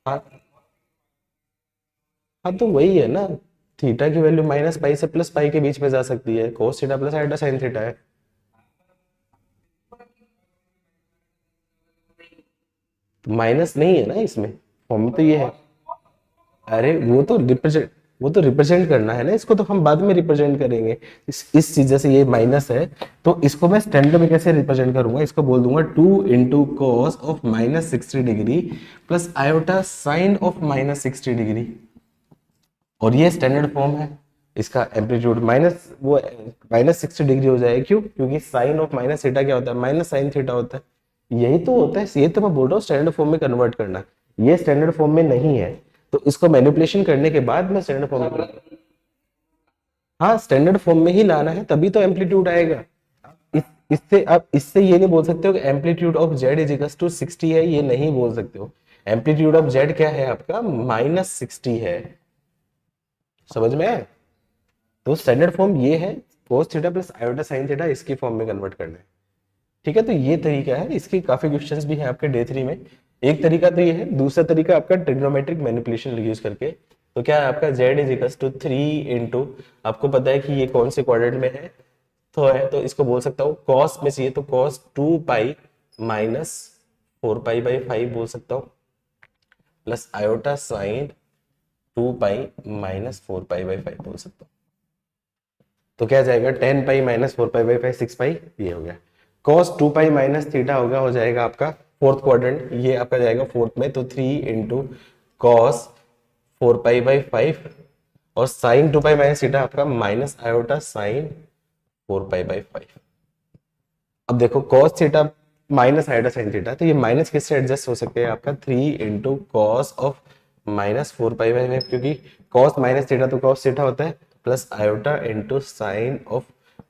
हाँ हाँ तो वही है ना, थीटा की वैल्यू माइनस पाई से प्लस पाई के बीच में जा सकती है, cos theta plus iota sine theta है। माइनस नहीं है ना इसमें, फॉर्म में तो ये है। अरे वो तो रिप्रेजेंट करना है ना, इसको तो हम बाद में रिप्रेजेंट करेंगे। इस चीज जैसे ये माइनस है, तो इसको मैं स्टैंडर्ड में कैसे रिप्रेजेंट करूंगा, इसको बोल दूंगा 2 × cos of -60 degree plus iota sine of -60 degree. और ये स्टैंडर्ड फॉर्म है। इसका एम्पलीट्यूड -60 डिग्री हो जाएगा, क्यों? क्योंकि साइन ऑफ माइनस थीटा क्या होता है, माइनस साइन थीटा होता है। यही तो होता है, ये तो मैं बोल रहा हूँ स्टैंडर्ड फॉर्म में कन्वर्ट करना। ये स्टैंडर्ड फॉर्म में नहीं है, तो इसको मैनिपुलेशन करने के बाद मैं स्टैंडर्ड फॉर्म में, हाँ स्टैंडर्ड फॉर्म में ही लाना है, तभी तो एम्पलीट्यूड आएगा। इससे आप इससे ये नहीं बोल सकते हो कि amplitude of z is equal to 60 है, ये नहीं बोल सकते हो। एम्पलीट्यूड ऑफ जेड क्या है आपका, -60 है। समझ में आया? तो स्टैंडर्ड फॉर्म ये है, cos theta plus iota sine theta, इसकी फॉर्म में कन्वर्ट करना है। ठीक है, तो ये तरीका है, इसकी काफी क्वेश्चंस भी हैं आपके डे 3 में। एक तरीका तो ये है, दूसरा तरीका आपका ट्रिग्नोमेट्रिक मैनिपुलेशन यूज करके। तो क्या है आपका z is equal to 3 into, आपको पता है कि ये कौन से क्वाड्रेंट में है, तो इसको बोल सकता हूँ cos में चाहिए तो cos 2 पाई माइनस 4 पाई/5 बोल सकता हूँ, plus iota sine 2 pi minus 4 पाई/5 बोल सकता हूँ। तो क्या जाएगा, 10 पाई माइनस 4 पाई/5 6 पाई, ये हो गया। cos 2 पाई माइनस थीटा होगा, हो जाएगा आपका फोर्थ क्वाड्रेंट, ये आपका जाएगा फोर्थ में, तो 3 इंटू कॉस 4 पाई/5 और साइन 2 पाई माइनस थीटा आपका माइनस आयोटा साइन 4 पाई/5। अब देखो cos theta minus iota sine theta, तो ये माइनस किससे एडजस्ट हो सकते हैं आपका, 3 इंटू कॉस ऑफ -4 पाई/5, क्योंकि cos माइनस थीटा तो cos थीटा होता है, plus iota into sign of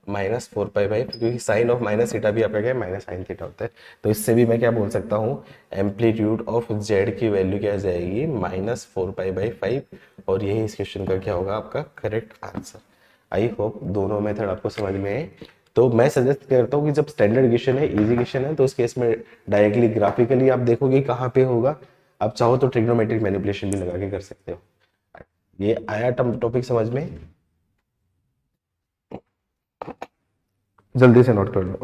-4 पाई/5, क्योंकि साइन ऑफ माइनस थीटा भी आपका क्या है, माइनस साइन थीटा होता है। तो इससे भी मैं क्या बोल सकता हूँ, एम्पलीट्यूड ऑफ जेड की वैल्यू क्या आ जाएगी, -4 पाई/5, और यही इस क्वेश्चन का क्या होगा आपका करेक्ट आंसर। आई होप दोनों मेथड आपको समझ में आए। तो मैं सजेस्ट करता हूँ कि जब स्टैंडर्ड क्वेश्चन है, इजी क्वेश्चन है, तो उस केस में डायरेक्टली ग्राफिकली आप देखोगे कहाँ पे होगा। आप चाहो तो ट्रिग्नोमेट्रिक मैनिपुलेशन भी लगा के कर सकते हो। ये आया टॉपिक समझ में, जल्दी से नोट कर लो।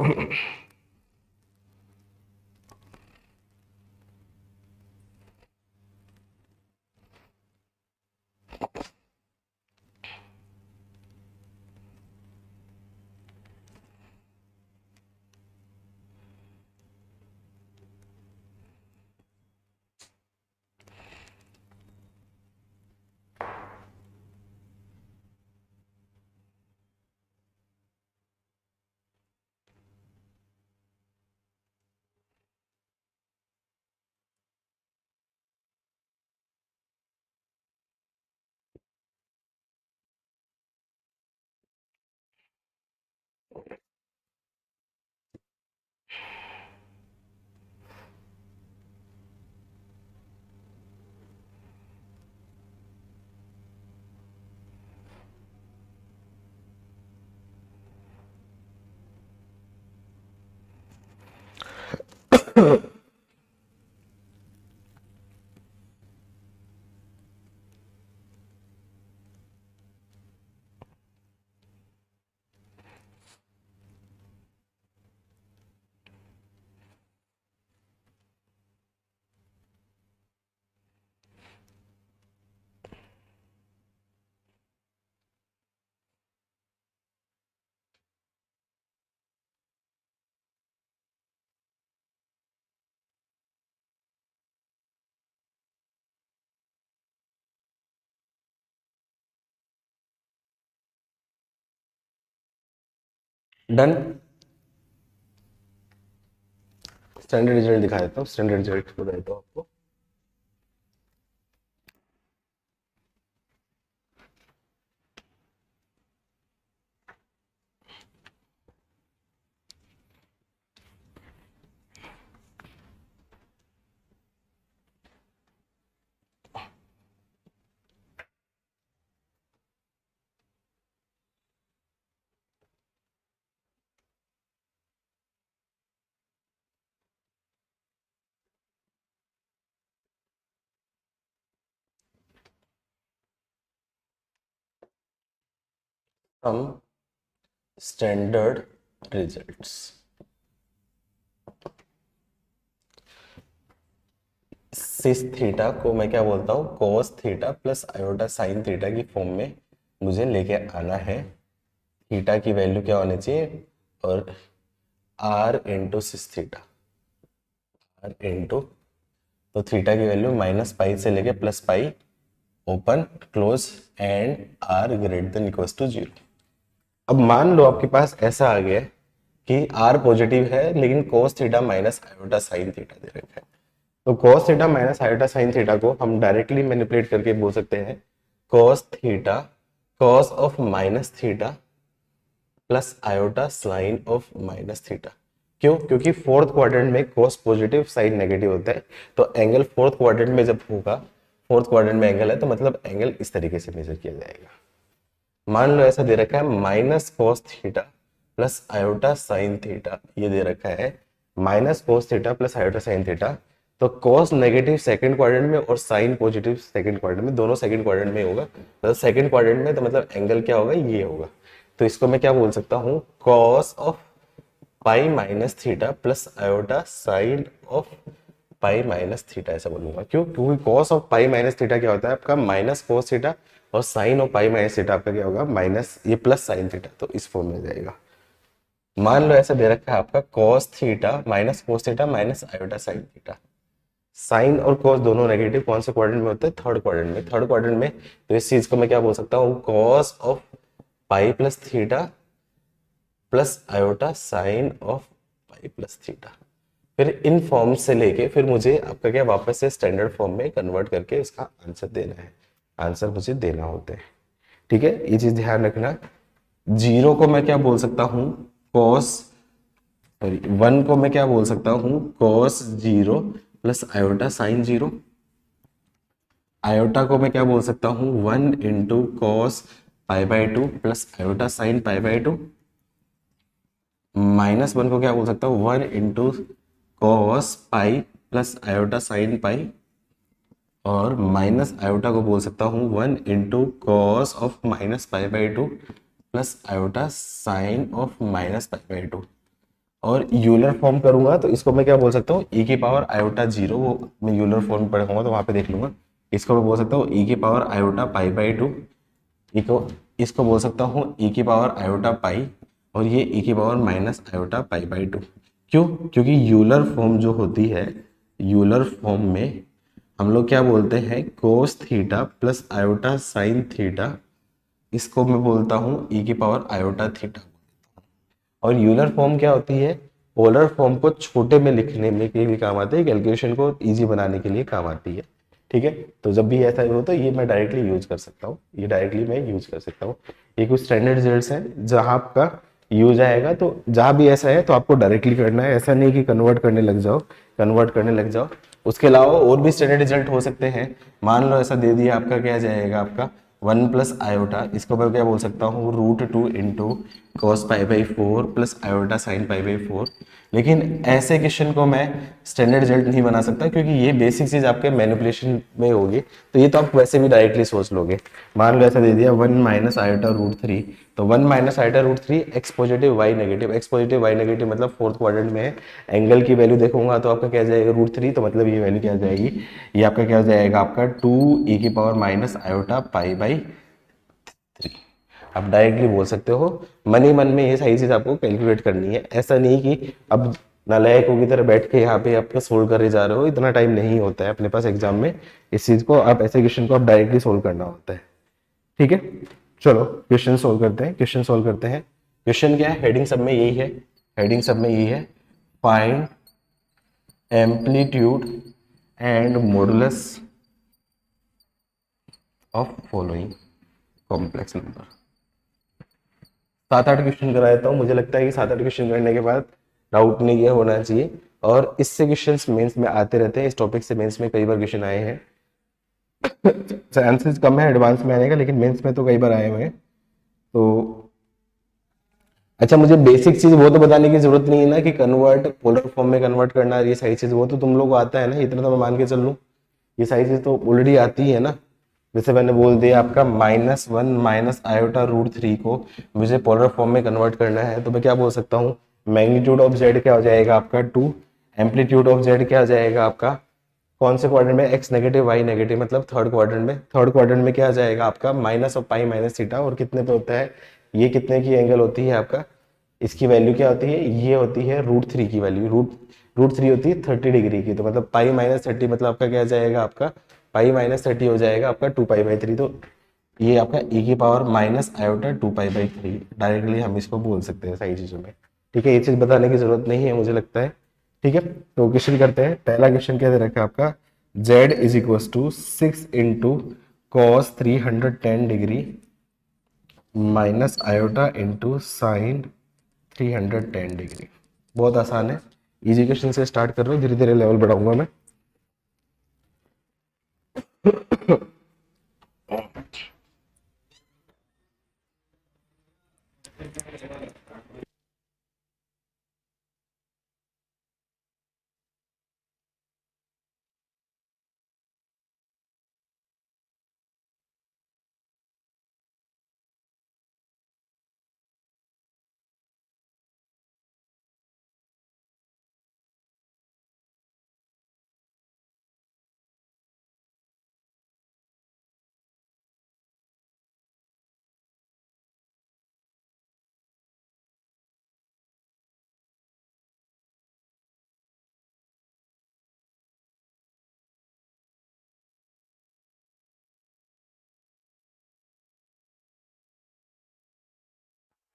डन। स्टैंडर्ड रिजल्ट दिखा देता हूँ, स्टैंडर्ड रिजल्ट बता देता हूँ आपको। Some standard results. Cis theta को मैं क्या बोलता हूँ, cos theta plus iota sine theta की फॉर्म में मुझे लेके आना है। थीटा की वैल्यू क्या होनी चाहिए, और r into cis theta, r into, तो थीटा की वैल्यू माइनस पाई से लेके plus pi, open close and r greater than equal to 0। अब मान लो आपके पास ऐसा आ गया कि आर पॉजिटिव है लेकिन cos theta minus iota sine theta दे रखा है। तो cos theta minus iota sine theta को हम डायरेक्टली मैनिपुलेट करके बोल सकते हैं cos theta cos of minus theta plus iota sine of minus theta. क्यों? क्योंकि फोर्थ क्वाड्रेंट में cos पॉजिटिव साइन नेगेटिव होता है, तो एंगल फोर्थ क्वाड्रेंट में जब होगा, फोर्थ क्वाड्रेंट में एंगल है तो मतलब एंगल इस तरीके से मेजर किया जाएगा। मान लो ऐसा दे रखा है minus cos theta plus iota sine theta, ये दे रखा है minus cos theta plus iota sine theta. तो cos नेगेटिव सेकंड क्वाड्रेंट में और साइन पॉजिटिव सेकंड क्वाड्रेंट में, दोनों सेकंड क्वाड्रेंट में होगा। तो सेकंड क्वाड्रेंट में तो मतलब एंगल क्या होगा, ये होगा। तो इसको मैं क्या बोल सकता हूँ, cos of pi minus theta plus iota sine of pi minus theta, ऐसा बोलूंगा। क्यों? क्योंकि cos of pi minus theta क्या होता है आपका माइनस cos थीटा, और sine of pi minus theta आपका क्या होगा माइनस ये प्लस साइन थीटा, तो इस फॉर्म में जाएगा। मान लो ऐसा दे रखा है आपका cos theta minus cos theta minus iota sine theta. Sine और cos दोनों नेगेटिव कौन से क्वाड्रेंट में होते हैं, थर्ड क्वाड्रेंट में। थर्ड क्वाड्रेंट में तो इस चीज को मैं क्या बोल सकता हूँ, cos of pi plus theta plus iota sine of pi plus theta. फिर इन फॉर्म से लेके फिर मुझे आपका क्या वापस से स्टैंडर्ड फॉर्म में कन्वर्ट करके इसका आंसर देना है, आंसर मुझे देना होता है। ठीक है, ये चीज ध्यान रखना। जीरो को मैं क्या बोल सकता हूँ, cos, सॉरी 1 को मैं क्या बोल सकता हूँ, cos 0 plus iota sign 0। Iota को मैं क्या बोल सकता हूँ, 1 into cos pi by 2 plus iota sine pi by 2। Minus 1 को क्या बोल सकता हूँ, 1 into cos pi plus iota sine पाई। और माइनस आयोटा को बोल सकता हूँ 1 into cos of minus pi by 2 plus iota sine of minus pi by 2। और यूलर फॉर्म करूंगा तो इसको मैं क्या बोल सकता हूँ, ई की पावर आयोटा 0, वो मैं यूलर फॉर्म पढ़ूंगा तो वहां पे देख लूंगा। इसको मैं बोल सकता हूँ ई की पावर आयोटा पाई बाई 2, इसको बोल सकता हूँ ई की पावर आयोटा पाई, और ये ई की power minus iota pi by 2। क्यों? क्योंकि यूलर फॉर्म जो होती है, यूलर फॉर्म में हम लोग क्या बोलते हैं, cos theta plus iota sine theta, इसको मैं बोलता हूँ ई की पावर आयोटा थीटा। और यूलर फॉर्म क्या होती है, पोलर फॉर्म को छोटे में लिखने में के लिए काम आती है, कैलकुलेशन को इजी बनाने के लिए काम आती है। ठीक है, तो जब भी ऐसा हो तो ये मैं डायरेक्टली यूज कर सकता हूँ, ये डायरेक्टली मैं यूज कर सकता हूँ। ये कुछ स्टैंडर्ड रिजल्ट्स हैं जहाँ आपका यूज आएगा, तो जहाँ भी ऐसा है तो आपको डायरेक्टली करना है, ऐसा नहीं कि कन्वर्ट करने लग जाओ। उसके अलावा और भी स्टैंडर्ड रिजल्ट हो सकते हैं। मान लो ऐसा दे दिया आपका, क्या जाएगा आपका 1 प्लस आयोटा, इसको मैं क्या बोल सकता हूँ, √2 into cos pi by 4 plus iota sine pi by 4। लेकिन ऐसे क्वेश्चन को मैं स्टैंडर्ड रिजल्ट नहीं बना सकता, क्योंकि ये बेसिक चीज आपके मैनिपुलेशन में होगी, तो ये तो आप वैसे भी डायरेक्टली सोच लोगे। मान लो ऐसा दे दिया 1 माइनस आयोटा √3, तो 1 minus iota √3 x positive y negative, x positive y negative मतलब फोर्थ क्वाड्रेंट में है। एंगल की वैल्यू देखूंगा तो आपका क्या जाएगा, √3, तो मतलब ये वैल्यू क्या जाएगी, ये आपका क्या जाएगा, आपका 2 ई की power minus iota pi by 3। आप डायरेक्टली बोल सकते हो, मन ही मन में ये सारी चीज आपको कैलकुलेट करनी है। ऐसा नहीं कि अब नालायकों की तरह बैठ के यहाँ पे आपका सोल्व करे जा रहे हो, इतना टाइम नहीं होता है अपने पास एग्जाम में। इस चीज को आप, ऐसे क्वेश्चन को आप डायरेक्टली सोल्व करना होता है। ठीक है, चलो क्वेश्चन सोल्व करते हैं। क्वेश्चन क्या है, हेडिंग सब में यही है, find amplitude and modulus of following complex number. 7-8 question करा देता हूँ, मुझे लगता है कि 7-8 क्वेश्चन करने के बाद डाउट नहीं ये होना चाहिए। और इससे क्वेश्चंस मेंस में आते रहते हैं, इस टॉपिक से मेंस में कई बार क्वेश्चन आए हैं। चांसेस कम है एडवांस में आने का, लेकिन मेंस में तो कई बार आए हुए हैं। तो अच्छा, मुझे बेसिक चीज वो तो बताने की जरूरत नहीं है ना, कि कन्वर्ट पोलर फॉर्म में कन्वर्ट करना, ये सारी चीज वो तो तुम लोग को आता है ना, इतना तो मैं मान के चल लूँ, ये सारी चीज तो ऑलरेडी आती है ना। जैसे मैंने बोल दिया आपका -1 माइनस आयोटा रूट थ्री को मुझे पोलर फॉर्म में कन्वर्ट करना है, तो मैं क्या बोल सकता हूँ, मैग्नीट्यूड ऑफ जेड क्या हो जाएगा आपका 2, एम्पलीट्यूड ऑफ जेड क्या हो जाएगा आपका, कौन से क्वाड्रेंट में, एक्स नेगेटिव वाई नेगेटिव, मतलब थर्ड क्वाड्रेंट में, थर्ड क्वाड्रेंट में क्या आ जाएगा आपका minus of pi minus theta, और कितने पे होता है, ये कितने की एंगल होती है आपका, इसकी वैल्यू क्या होती है, ये होती है रूट थ्री की वैल्यू, रूट थ्री होती है 30 डिग्री की, तो मतलब पाई माइनस 30 मतलब आपका क्या आ जाएगा आपका, पाई माइनस 30 हो जाएगा आपका 2 पाई बाई 3, तो ये आपका e की power minus iota 2 pi by 3, directly हम इसको बोल सकते हैं सारी चीजों में। ठीक है, ये चीज बताने की जरूरत नहीं है मुझे लगता है। ठीक है, तो क्वेश्चन करते हैं। पहला क्वेश्चन क्या दे रखा है आपका, z is equal to 6 × cos 310 degree minus iota into sine 310 degree. बहुत आसान है, इजी क्वेश्चन से स्टार्ट कर रहा हूँ, धीरे धीरे लेवल बढ़ाऊंगा मैं।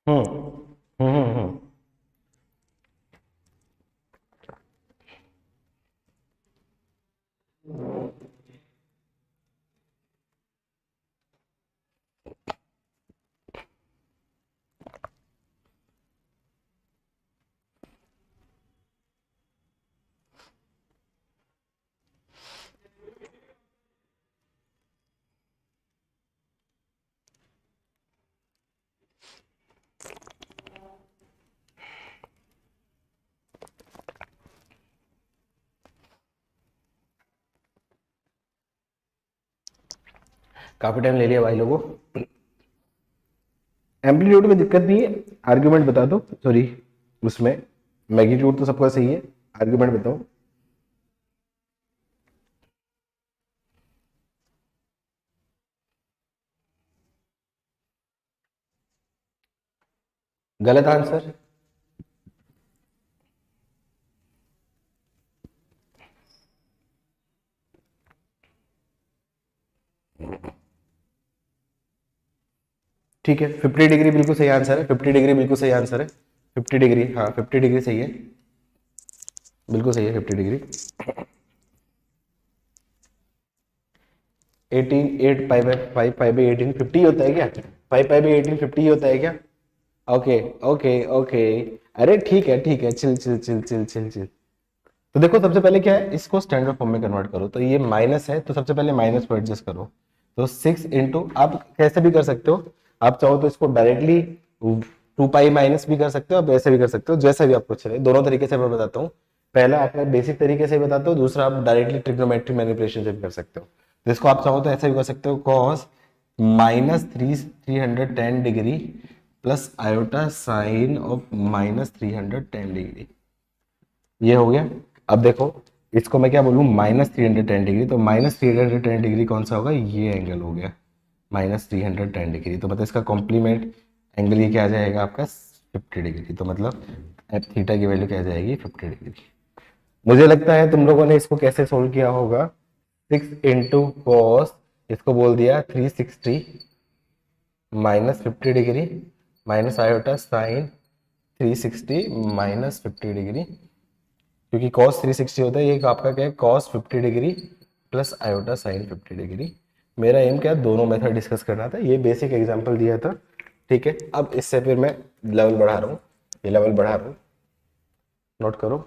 हम्म हम्म। काफी टाइम ले लिया भाई लोगों। एम्पलीट्यूड में दिक्कत नहीं है, आर्ग्यूमेंट बता दो, सॉरी उसमें मैग्नीट्यूड तो सबका सही है, आर्ग्यूमेंट बताओ। गलत आंसर। ठीक है, 50 डिग्री बिल्कुल सही आंसर है, 50 डिग्री बिल्कुल सही आंसर है, 50 डिग्री, हाँ 50 डिग्री सही है, बिल्कुल सही है 50 degree. 18 8 pi by 5 pi by 18 50 होता है क्या, 5 पाई बाई 18 50 होता है क्या? ओके ओके ओके, अरे ठीक है, chill chill chill chill chill chill. तो देखो सबसे पहले क्या है, इसको स्टैंडर्ड फॉर्म में कन्वर्ट करो, तो ये माइनस है तो सबसे पहले माइनस को एडजस्ट करो, तो 6 इंटू, आप कैसे भी कर सकते हो, आप चाहो तो इसको डायरेक्टली 2 पाई माइनस भी कर सकते हो, आप ऐसे भी कर सकते हो, जैसे भी आपको चले, दोनों तरीके से मैं बताता हूँ। पहला आपका बेसिक तरीके से बताता हूँ, दूसरा आप डायरेक्टली ट्रिग्नोमेट्रिक मैनिपुलेशन से भी कर सकते हो। तो इसको आप चाहो तो ऐसे भी कर सकते हो, cos -310 degree plus iota sine of -310 degree, ये हो गया। अब देखो इसको मैं क्या बोलूँ, -310 डिग्री, तो -310 डिग्री कौन सा होगा, ये एंगल हो गया -310 डिग्री, तो मतलब इसका कॉम्प्लीमेंट एंगल ये क्या आ जाएगा आपका 50 डिग्री, तो मतलब एफ थीटा की वैल्यू क्या आ जाएगी 50 डिग्री। मुझे लगता है तुम लोगों ने इसको कैसे सोल्व किया होगा, 6 इंटू कॉस, इसको बोल दिया 360 -50 degree minus iota sign 360 -50 degree, क्योंकि cos 360 होता है, ये आपका क्या है cos 50 degree plus iota sign 50 degree. मेरा एम क्या है, दोनों मेथड डिस्कस करना था, ये बेसिक एग्जांपल दिया था। ठीक है, अब इससे फिर मैं लेवल बढ़ा रहा हूँ, ये लेवल बढ़ा रहा हूँ, नोट करो।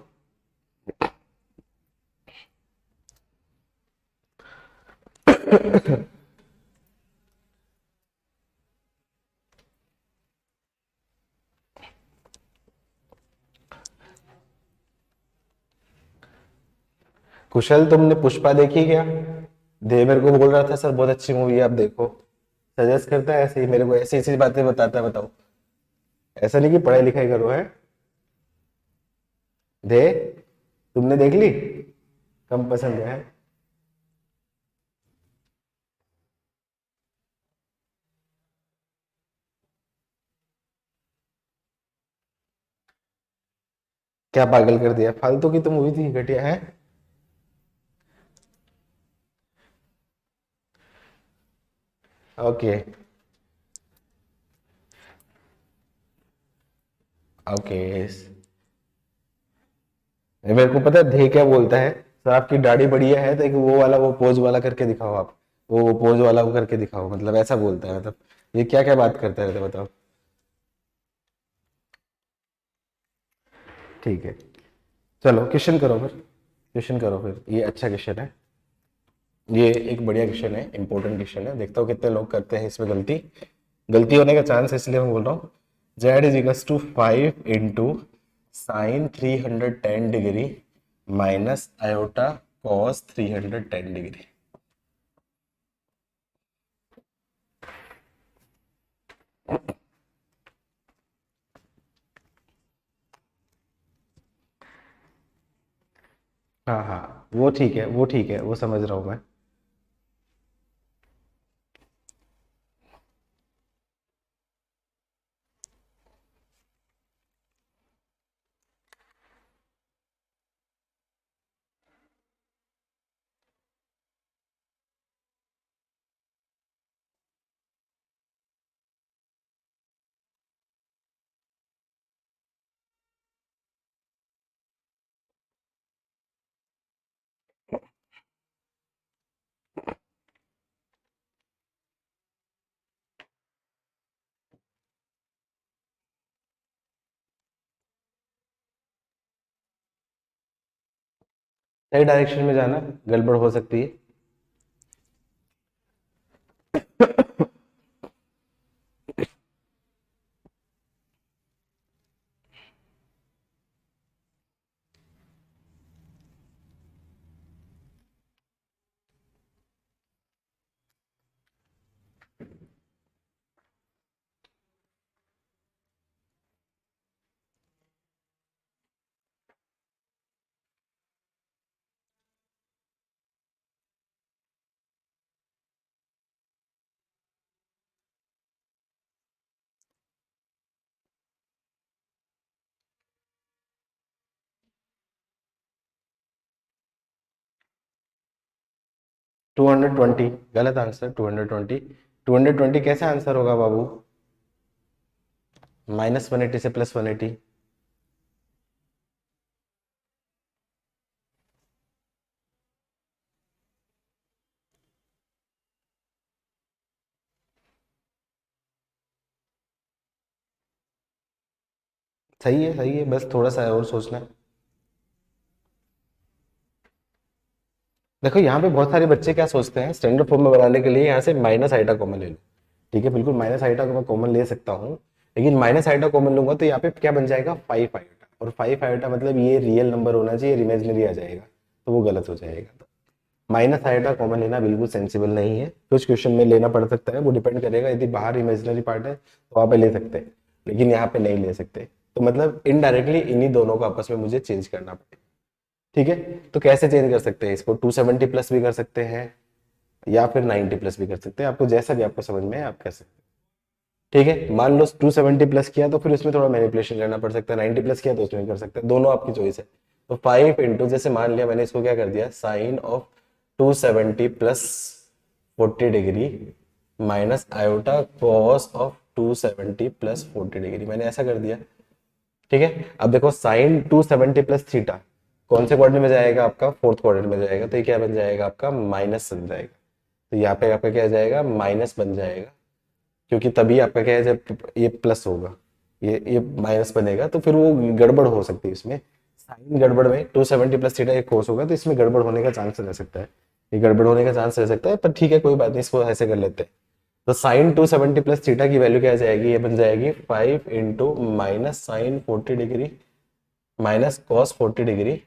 कुशल तुमने पुष्पा देखी क्या? दे मेरे को बोल रहा था सर बहुत अच्छी मूवी है आप देखो, सजेस्ट करता है ऐसे ही मेरे को, ऐसी ऐसी बातें बताता है। बताओ, ऐसा नहीं कि पढ़ाई लिखाई करो है। दे, तुमने देख ली? कम पसंद है? क्या पागल कर दिया, फालतू की तो मूवी थी, घटिया है। Okay okay. मेरे को पता है धे क्या बोलता है, सर आपकी दाढ़ी बढ़िया है तो एक वो वाला, वो पोज वाला करके दिखाओ आप, वो पोज वाला वो करके दिखाओ, मतलब ऐसा बोलता है। मतलब ये क्या क्या बात करता है, तो बताओ। ठीक है, चलो क्वेश्चन करो फिर, क्वेश्चन करो फिर, ये अच्छा क्वेश्चन है, ये एक बढ़िया क्वेश्चन है, इंपॉर्टेंट क्वेश्चन है। देखता हूँ कितने लोग करते हैं इसमें गलती, गलती होने का चांस है, इसलिए मैं बोल रहा हूँ। Z is equals to 5 into sin 310 degree minus iota cos 310 degree. हाँ हाँ, वो ठीक है, वो ठीक है, वो समझ रहा हूँ मैं। सही डायरेक्शन में जाना, गड़बड़ हो सकती है। टू 220 गलत आंसर, 220। 220 कैसे आंसर होगा बाबू? -180 से +180। सही है, बस थोड़ा सा और सोचना है। देखो यहाँ पे बहुत सारे बच्चे क्या सोचते हैं, स्टैंडर्ड फॉर्म में बनाने के लिए यहाँ से माइनस आइटा कॉमन ले लो। ठीक है, बिल्कुल माइनस आइटा को मैं कॉमन ले सकता हूँ, लेकिन माइनस आइटा कॉमन लूंगा तो यहाँ पे क्या बन जाएगा, 5 आइटा, और 5 आइटा मतलब ये रियल नंबर होना चाहिए, इमेजिनरी आ जाएगा, तो वो गलत हो जाएगा। तो माइनस आइटा कॉमन लेना बिल्कुल सेंसिबल नहीं है। कुछ क्वेश्चन में लेना पड़ सकता है, वो डिपेंड करेगा, यदि बाहर इमेजिनरी पार्ट है तो वहाँ पे ले सकते हैं, लेकिन यहाँ पे नहीं ले सकते। तो मतलब इनडायरेक्टली इन्हीं दोनों को आपस में मुझे चेंज करना पड़ेगा। ठीक है, तो कैसे चेंज कर सकते हैं इसको, 270 प्लस भी कर सकते हैं, या फिर 90 प्लस भी कर सकते हैं, आपको जैसा भी आपको समझ में है आप कर सकते हैं। ठीक है, मान लो 270 प्लस किया तो फिर उसमें थोड़ा मैनिपुलेशन करना पड़ सकता है, 90 प्लस किया तो उसमें कर सकते हैं, दोनों आपकी चॉइस है। तो 5 जैसे मान लिया मैंने इसको क्या कर दिया, sine of 270 plus 40 degree minus iota cos of 270 plus 40 degree, मैंने ऐसा कर दिया। ठीक है, अब देखो साइन 270 प्लस थीटा कौन से क्वाड्रेंट में जाएगा, आपका फोर्थ क्वाड्रेंट में जाएगा, तो ये क्या बन जाएगा, आपका माइनस बन जाएगा। तो यहाँ पे आपका क्या आ जाएगा, माइनस बन जाएगा, क्योंकि तभी आपका क्या है, जब ये प्लस होगा, ये माइनस बनेगा, तो फिर वो गड़बड़ हो सकती है इसमें। साइन गड़बड़ में 270 प्लस थीटा एक कोस होगा, तो इसमें गड़बड़ होने का चांस रह सकता है, ये गड़बड़ होने का चांस रह सकता है, पर ठीक है कोई बात नहीं, इसको ऐसे कर लेते हैं। तो साइन 270 प्लस थीटा की वैल्यू क्या आ जाएगी, ये बन जाएगी 5 minus sine 40 degree minus cos 40 degree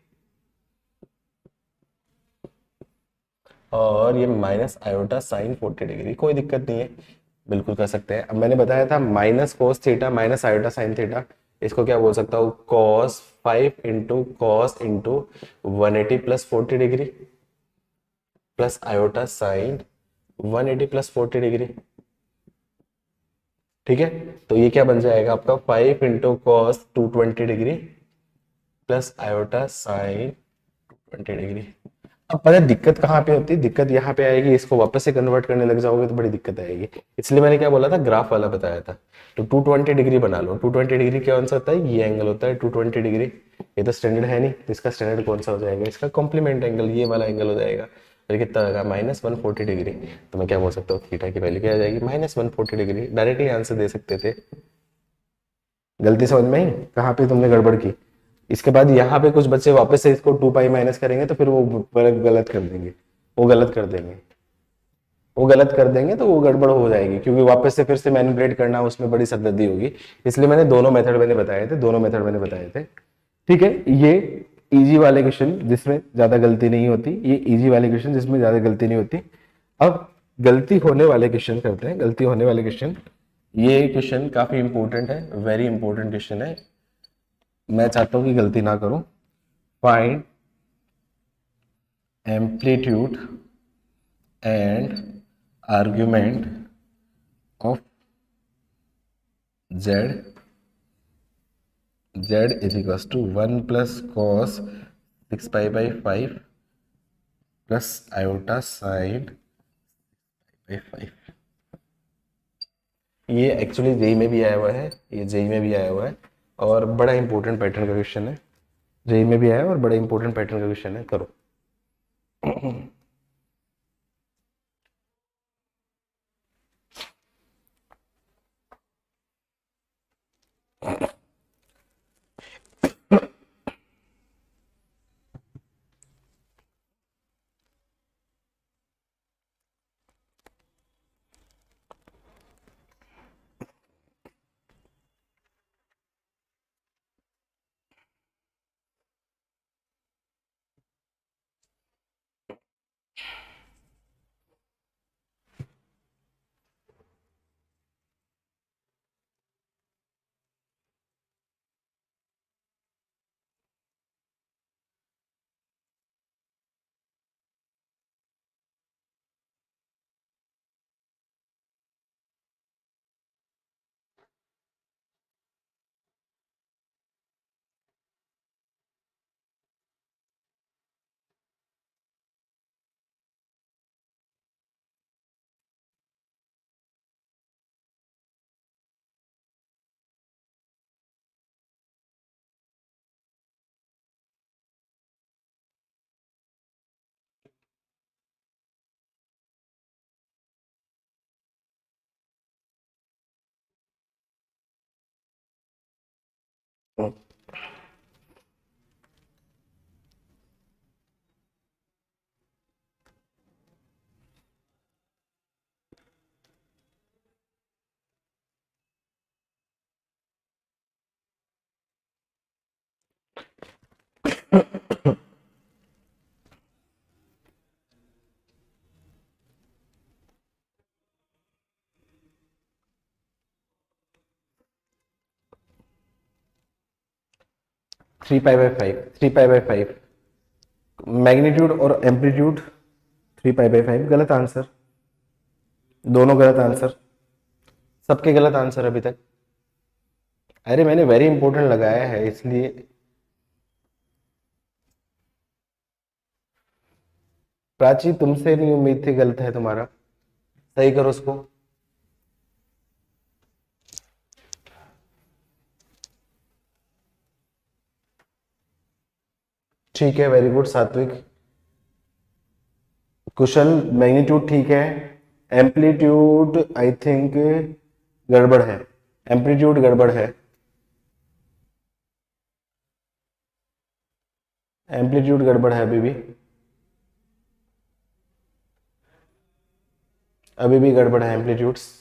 और ये माइनस आयोटा साइन 40 डिग्री, कोई दिक्कत नहीं है, बिल्कुल कर सकते हैं। अब मैंने बताया था minus cos theta minus iota sine theta, इसको क्या बोल सकता हूँ, cos 5 into cos into 180 plus 40 degree plus iota sign 180 plus 40 degree. ठीक है, तो ये क्या बन जाएगा आपका 5 into cos 220 degree plus iota sign 20 degree. अब पता है दिक्कत कहाँ पे होती है, दिक्कत यहाँ पे आएगी, इसको वापस से कन्वर्ट करने लग जाओगे तो बड़ी दिक्कत आएगी। इसलिए मैंने क्या बोला था, ग्राफ वाला बताया था। तो 220 डिग्री बना लो। 220 डिग्री कौन सा होता है, ये एंगल होता है 220 डिग्री। ये तो स्टैंडर्ड है नहीं, तो इसका स्टैंडर्ड कौन सा हो जाएगा, इसका कॉम्प्लीमेंट एंगल, ये वाला एंगल हो जाएगा। फिर कितना होगा, माइनस 140 डिग्री। तो मैं क्या बोल सकता हूँ, थीटा की वैल्यू क्या आ जाएगी, माइनस 140 डिग्री। डायरेक्टली आंसर दे सकते थे। गलती समझ में आई कहाँ पे तुमने गड़बड़ की। इसके बाद यहाँ पे कुछ बच्चे वापस से इसको 2 पाई माइनस करेंगे तो फिर वो गलत कर देंगे, वो गलत कर देंगे, वो गलत कर देंगे, तो वो गड़बड़ हो जाएगी, क्योंकि वापस से फिर से मैनिपुलेट करना उसमें बड़ी सरदर्दी होगी। इसलिए मैंने दोनों मेथड मैंने बताए थे, दोनों मेथड मैंने बताए थे। ठीक है, ये इजी वाले क्वेश्चन जिसमें ज्यादा गलती नहीं होती, ये इजी वाले क्वेश्चन जिसमें ज्यादा गलती नहीं होती। अब गलती होने वाले क्वेश्चन करते हैं, गलती होने वाले क्वेश्चन। ये क्वेश्चन काफी इंपॉर्टेंट है, वेरी इंपॉर्टेंट क्वेश्चन है, मैं चाहता हूं कि गलती ना करूं। Find amplitude and argument of z is equal to 1 plus cos 6 pi plus iota sine 5। ये एक्चुअली जेई में भी आया हुआ है, ये जेई में भी आया हुआ है, और बड़ा इंपॉर्टेंट पैटर्न का क्वेश्चन है। जेई में भी आया है और बड़ा इंपॉर्टेंट पैटर्न का क्वेश्चन है। करो। 3 पाई/5, 3 पाई/5, मैग्नीट्यूड और एम्पलीट्यूड 3 पाई/5, गलत आंसर, दोनों गलत आंसर, सबके गलत आंसर अभी तक। अरे मैंने वेरी इंपॉर्टेंट लगाया है इसलिए। प्राची तुमसे नहीं उम्मीद थी, गलत है तुम्हारा, सही करो उसको। ठीक है, वेरी गुड सात्विक। कुशल, मैग्नीट्यूड ठीक है, एम्पलीट्यूड आई थिंक गड़बड़ है, एम्पलीट्यूड गड़बड़ है, एम्पलीट्यूड गड़बड़ है, अभी भी गड़बड़ है एम्पलीट्यूड्स।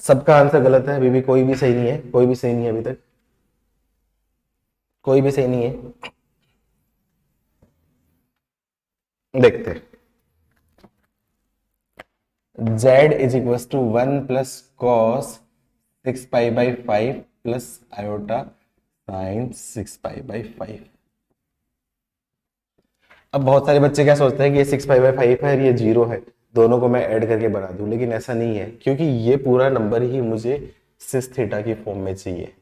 सबका आंसर गलत है, अभी भी कोई भी सही नहीं है, कोई भी सही नहीं है अभी तक, कोई भी सही नहीं है। देखते हैं। z is equal to 1 plus cos 6 pi plus iota sine 6 pi. अब बहुत सारे बच्चे क्या सोचते हैं कि ये 6 पाई/5 है और ये 0 है, दोनों को मैं ऐड करके बना दूं, लेकिन ऐसा नहीं है, क्योंकि ये पूरा नंबर ही मुझे सिस थीटा की फॉर्म में चाहिए।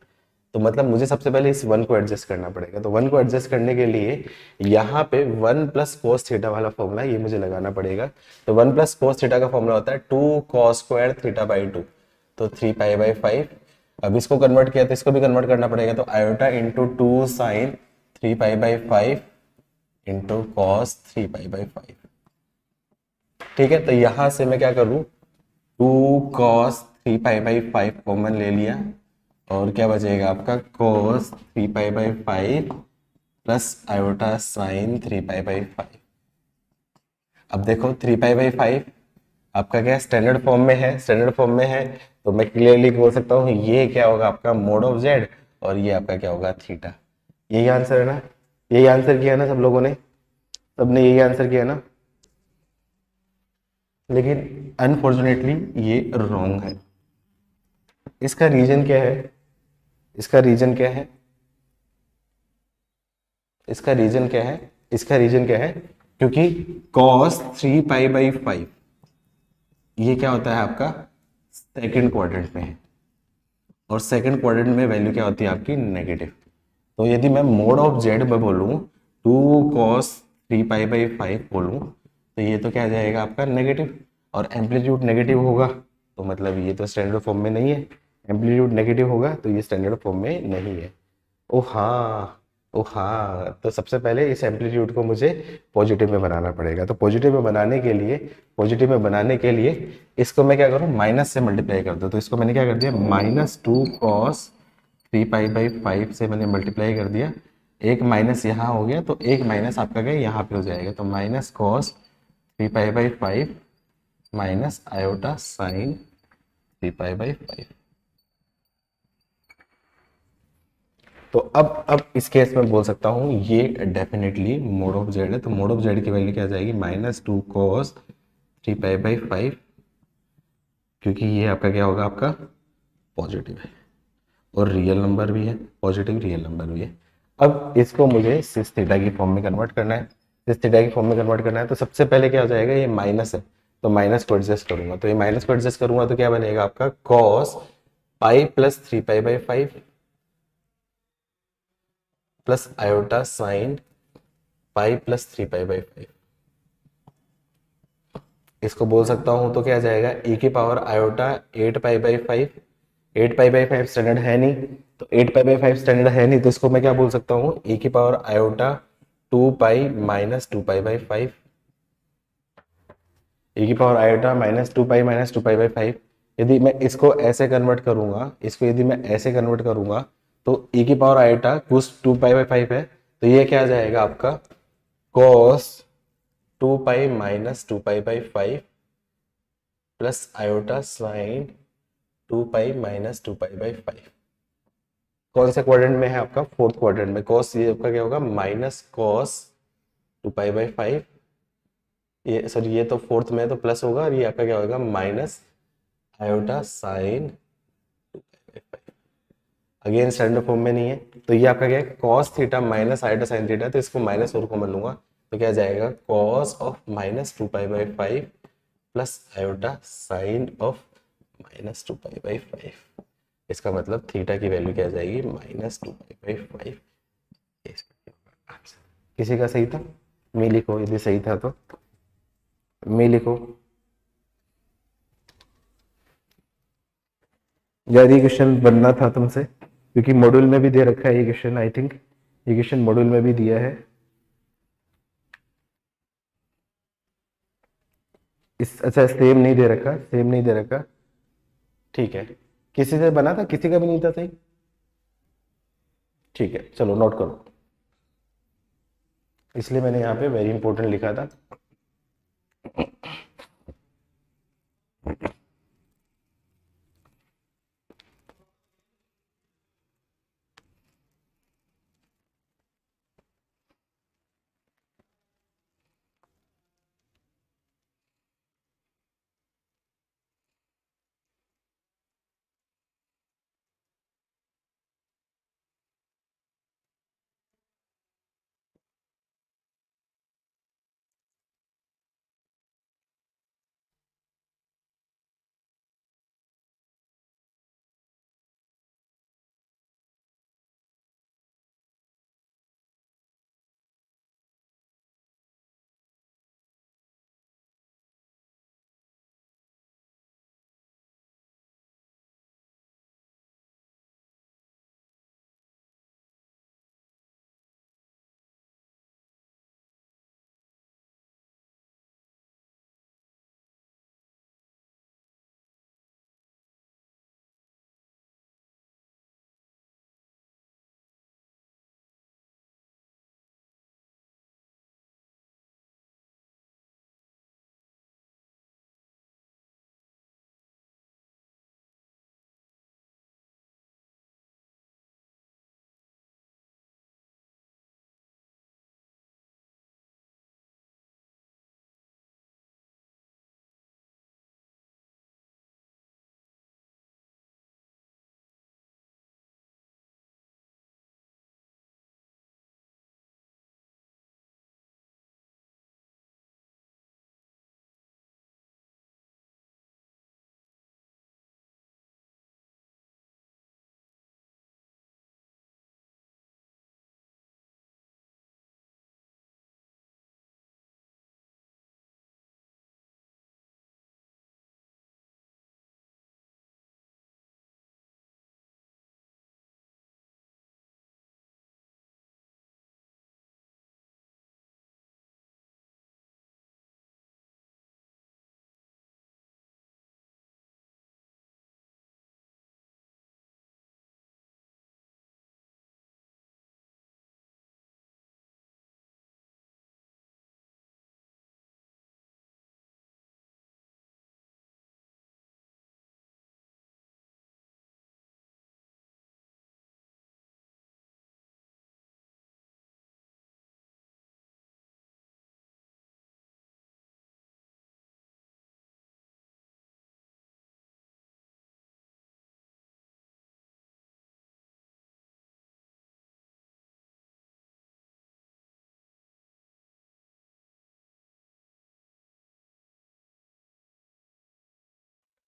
तो मतलब मुझे सबसे पहले इस 1 को एडजस्ट करना पड़ेगा। तो 1 को एडजस्ट करने के लिए यहाँ पे 1 प्लस कोस थीटा वाला फॉर्मूला ये मुझे लगाना पड़ेगा। तो 1 प्लस कोस थीटा का फॉर्मूला होता है 2 cos² थीटा/2, तो 3 पाई/5। अब इसको कन्वर्ट किया तो इसको भी कन्वर्ट करना पड़ेगा, तो iota into 2 sin 3 pi into cos 3 pi. ठीक है, तो यहां से मैं क्या करूं, 2 cos 3 पाई/5 कॉमन ले लिया, और क्या बचेगा आपका cos 3 pi plus iota sign 3 पाई/5। अब देखो 3 पाई/5 आपका क्या स्टैंडर्ड फॉर्म में है, स्टैंडर्ड फॉर्म में है, तो मैं क्लियरली बोल सकता हूँ ये क्या होगा आपका मोड ऑफ जेड, और ये आपका क्या होगा थीटा। यही आंसर है ना, यही आंसर किया ना सब लोगों ने, सबने यही आंसर किया ना। लेकिन अनफॉर्चुनेटली ये रॉन्ग है। इसका रीजन क्या है, इसका रीजन क्या है, इसका रीजन क्या है, इसका रीजन क्या है, क्योंकि cos 3 पाई/5 ये क्या होता है आपका सेकंड क्वाड्रेंट में है, और सेकंड क्वाड्रेंट में वैल्यू क्या होती है आपकी नेगेटिव। तो यदि मैं मोड ऑफ जेड में बोलूँ 2 cos 3 पाई/5 बोलूँ, तो ये तो क्या आ जाएगा आपका नेगेटिव, और एम्पलीट्यूड नेगेटिव होगा, तो मतलब ये तो स्टैंडर्ड फॉर्म में नहीं है। एम्पलीट्यूड नेगेटिव होगा तो ये स्टैंडर्ड फॉर्म में नहीं है। ओ हाँ, ओ हाँ, तो सबसे पहले इस एम्पलीट्यूड को मुझे पॉजिटिव में बनाना पड़ेगा। तो पॉजिटिव में बनाने के लिए, पॉजिटिव में बनाने के लिए इसको मैं क्या करूँ, माइनस से मल्टीप्लाई कर दूँ। तो इसको मैंने क्या कर दिया, -2 cos 3 पाई/5 से मैंने मल्टीप्लाई कर दिया। एक माइनस यहाँ हो गया, तो एक माइनस आपका क्या यहाँ पे हो जाएगा, तो -cos 3 पाई/5 माइनस आयोटा साइन 3 पाई/5। तो अब इस केस में बोल सकता हूँ ये डेफिनेटली मोड ऑफ जेड है। तो मोड ऑफ जेड की वैल्यू क्या आ जाएगी, -2 cos 3 पाई/5, क्योंकि ये आपका क्या होगा, आपका पॉजिटिव है और रियल नंबर भी है, पॉजिटिव रियल नंबर भी है। अब इसको मुझे सिस थीटा की फॉर्म में कन्वर्ट करना है। सिस थीटा की फॉर्म में कन्वर्ट करना है, तो सबसे पहले क्या हो जाएगा, ये माइनस है, तो माइनस को एडजस्ट करूंगा, तो ये माइनस को एडजस्ट करूंगा तो क्या बनेगा आपका cos pi plus 3 pi plus iota sine pi plus 3 pi. इसको बोल सकता हूं तो क्या आ जाएगा, e की पावर आयोटा 8 पाई/5। 8 पाई/5 स्टैंडर्ड है नहीं, तो 8 पाई/5 स्टैंडर्ड है नहीं, तो इसको मैं क्या बोल सकता हूँ, e की power iota 2 pi minus 2 पाई/5। e की पावर आयोटा -2 पाई माइनस 2 पाई/5। यदि मैं इसको ऐसे कन्वर्ट करूंगा, इसको यदि मैं ऐसे कन्वर्ट करूंगा, तो e की पावर आयोटा कुछ 2 पाई/5 है, तो ये क्या आ जाएगा आपका cos 2 pi minus 2 pi plus iota sine 2 pi minus 2 pi. कौन से क्वाड्रेंट में है आपका, फोर्थ क्वाड्रेंट में। cos ये आपका क्या होगा, माइनस cos 2 पाई/5, ये सॉरी ये तो फोर्थ में है तो प्लस होगा, और ये आपका क्या होगा minus iota sine 2 pi. Again standard form में नहीं है, तो ये आपका क्या है cos theta minus iota sine theta, तो इसको माइनस और कॉमन लूंगा, तो क्या जाएगा cos of -2 pi plus iota sine of -2 pi. इसका मतलब थीटा की वैल्यू क्या आ जाएगी, -2 पाई/5। किसी का सही था, मैं लिखो, यदि सही था तो मैं लिखो, यार ये क्वेश्चन बनना था तुमसे, क्योंकि मॉड्यूल में भी दे रखा है ये क्वेश्चन, आई थिंक ये क्वेश्चन मॉड्यूल में भी दिया है। इस अच्छा सेम नहीं दे रखा, सेम नहीं दे रखा, ठीक है। किसी से बना था, किसी का भी नहीं था सही, ठीक है चलो नोट करो, इसलिए मैंने यहाँ पे वेरी इंपॉर्टेंट लिखा था।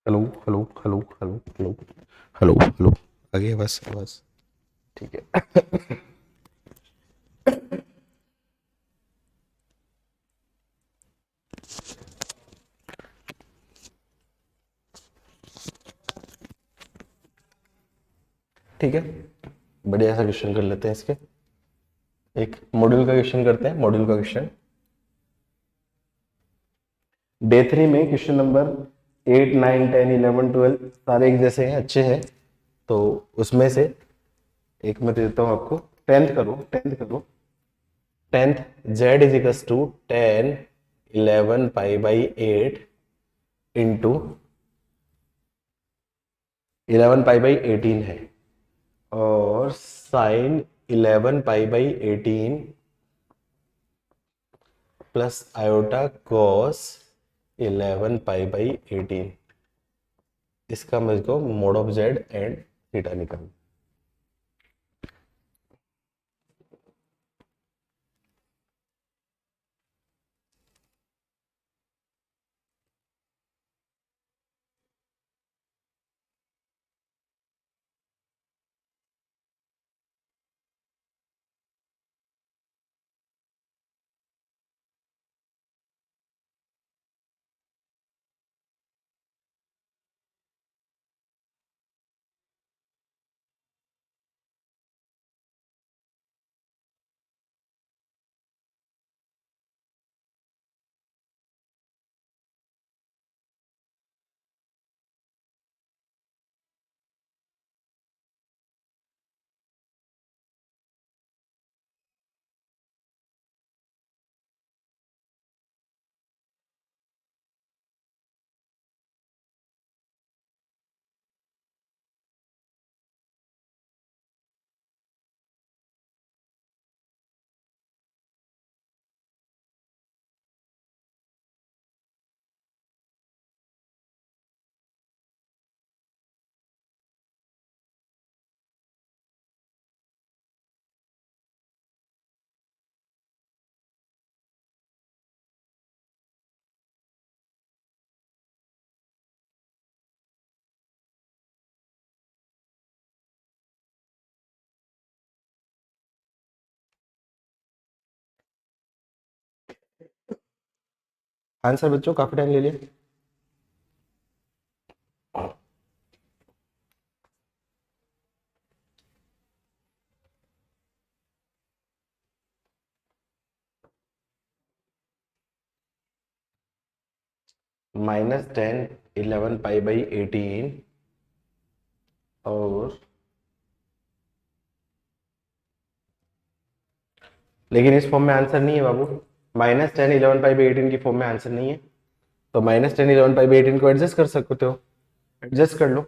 Hello hello hello hello hello hello hello, आ गई बस बस, ठीक है। ठीक है, बढ़िया सा क्वेश्चन कर लेते हैं इसके। एक मॉड्यूल का क्वेश्चन करते हैं, मॉड्यूल का क्वेश्चन। डे 3 में क्वेश्चन नंबर 8 9 10 11 12 सारे एक जैसे हैं, अच्छे हैं। तो उसमें से एक मैं दे देता हूँ आपको। टेंथ करो, टेंथ करो। Tenth, z is equals to 10 11 pi by 8 into 11 pi by 18 है। और sine 11 pi by 18 plus iota cos 11 pi by 18, इसका मुझको mod of z and theta निकालना। आंसर बच्चों काफी टाइम ले लिया। -10 11 पाई बाई 18 और, लेकिन इस फॉर्म में आंसर नहीं है बाबू। -10 11 पाई बाई 18 की फॉर्म में आंसर नहीं है। तो -10 11 पाई बाई 18 को एडजस्ट कर सकते हो, एडजस्ट कर लो।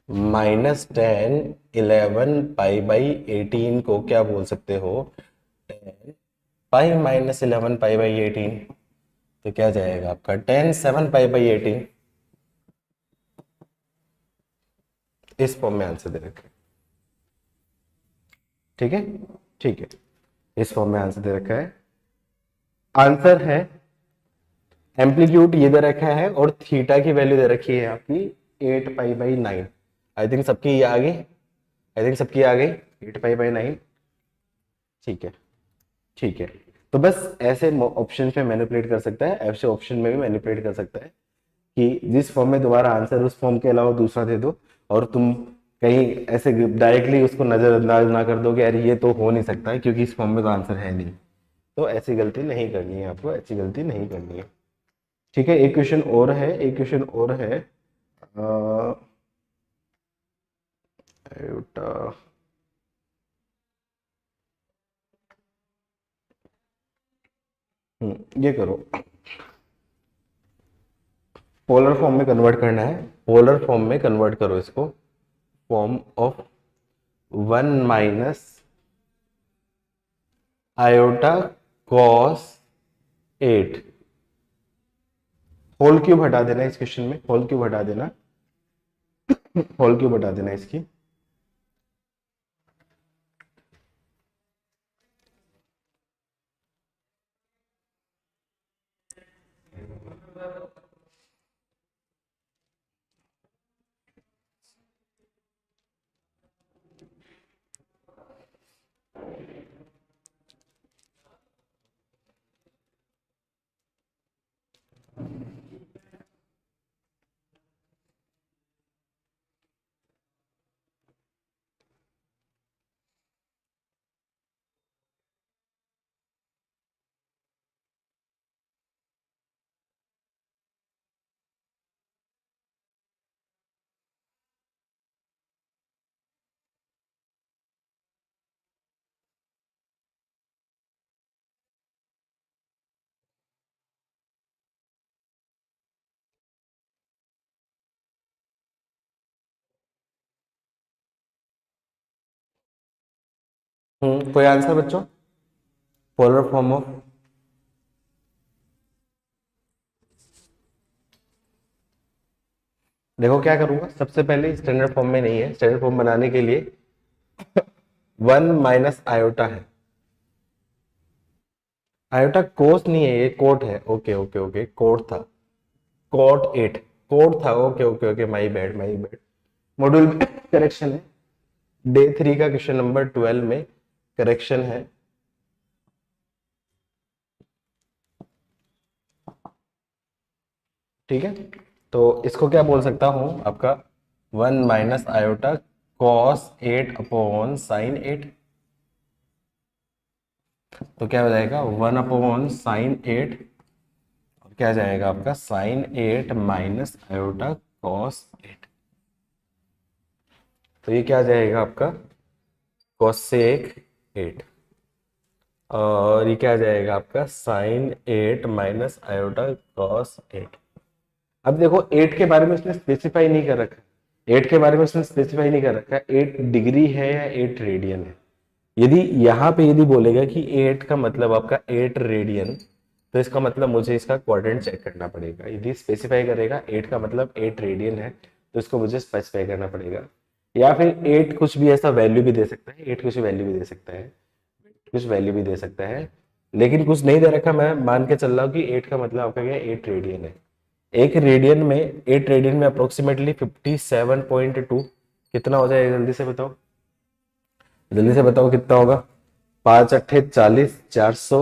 -10 11 पाई बाई 18 को क्या बोल सकते हो? 10 पाई -11 पाई बाई 18, तो क्या जाएगा आपका 10 7 पाई बाई 18। इस फॉर्म में आंसर दे रखा है, ठीक है, ठीक है, इस फॉर्म में आंसर दे रखा है। आंसर है, एम्पलीट्यूड ये दे रखा है और थीटा की वैल्यू दे रखी है आपकी 8 पाई बाई 9। आई थिंक सबकी ये आ गई, आई थिंक सबकी आ गई 8 पाई बाई 9। ठीक है, ठीक है। तो बस ऐसे ऑप्शन पे मैनिपुलेट कर सकता है, ऐसे ऑप्शन में भी मैनिपुलेट कर सकता है कि जिस फॉर्म में दोबारा आंसर उस फॉर्म के अलावा दूसरा दे दो, और तुम कहीं ऐसे डायरेक्टली उसको नजरअंदाज ना कर दो कि यार ये तो हो नहीं सकता है क्योंकि इस फॉर्म में तो आंसर है नहीं। तो ऐसी गलती नहीं करनी है आपको, ऐसी गलती नहीं करनी है। ठीक है, एक क्वेश्चन और है, एक क्वेश्चन और है। आयोटा, ये करो, पोलर फॉर्म में कन्वर्ट करना है, पोलर फॉर्म में कन्वर्ट करो इसको। Form of 1 minus iota cos 8, whole cube हटा देना इस क्वेश्चन में, होल क्यूब हटा देना, होल क्यूब हटा देना इसकी। कोई आंसर बच्चों? पोलर फॉर्म ऑफ, देखो क्या करूंगा, सबसे पहले स्टैंडर्ड फॉर्म में नहीं है, स्टैंडर्ड फॉर्म बनाने के लिए 1 - आयोटा है। आयोटा कोस नहीं है, ये कोट है। ओके ओके ओके, कोट था, कोट 8, कोट था। Okay okay okay, my bad my bad. Module में करेक्शन है, डे 3 का क्वेश्चन नंबर 12 में करेक्शन है। ठीक है, तो इसको क्या बोल सकता हूं आपका, 1 - आयोटा cos 8 अपॉन sin 8। तो क्या हो जाएगा, 1/sin 8, और क्या जाएगा आपका sin 8 माइनस आयोटा cos 8। तो ये क्या जाएगा आपका cosec 8, और ये क्या जाएगा आपका sin 8 माइनस आयोटा cos 8। अब देखो 8 के बारे में उसने स्पेसिफाई नहीं कर रखा, 8 के बारे में उसने स्पेसिफाई नहीं कर रखा 8 डिग्री है या 8 रेडियन है। यदि यहाँ पे यदि बोलेगा कि 8 का मतलब आपका 8 रेडियन, तो इसका मतलब मुझे इसका क्वाड्रेंट चेक करना पड़ेगा। यदि स्पेसिफाई करेगा 8 का मतलब 8 रेडियन है, तो इसको मुझे स्पेसिफाई करना पड़ेगा। या फिर 8 कुछ भी ऐसा वैल्यू भी दे सकता है, 8 कुछ वैल्यू भी दे सकता है, कुछ वैल्यू भी दे सकता है, लेकिन कुछ नहीं दे रखा। मैं मान के चल रहा हूँ कि 8 का मतलब आपका क्या है, 8 रेडियन है। एक रेडियन में, 8 रेडियन में अप्रोक्सीमेटली 57.2 कितना हो जाएगा, जल्दी से बताओ, जल्दी से बताओ कितना होगा। 5 × 8 = 40, 400,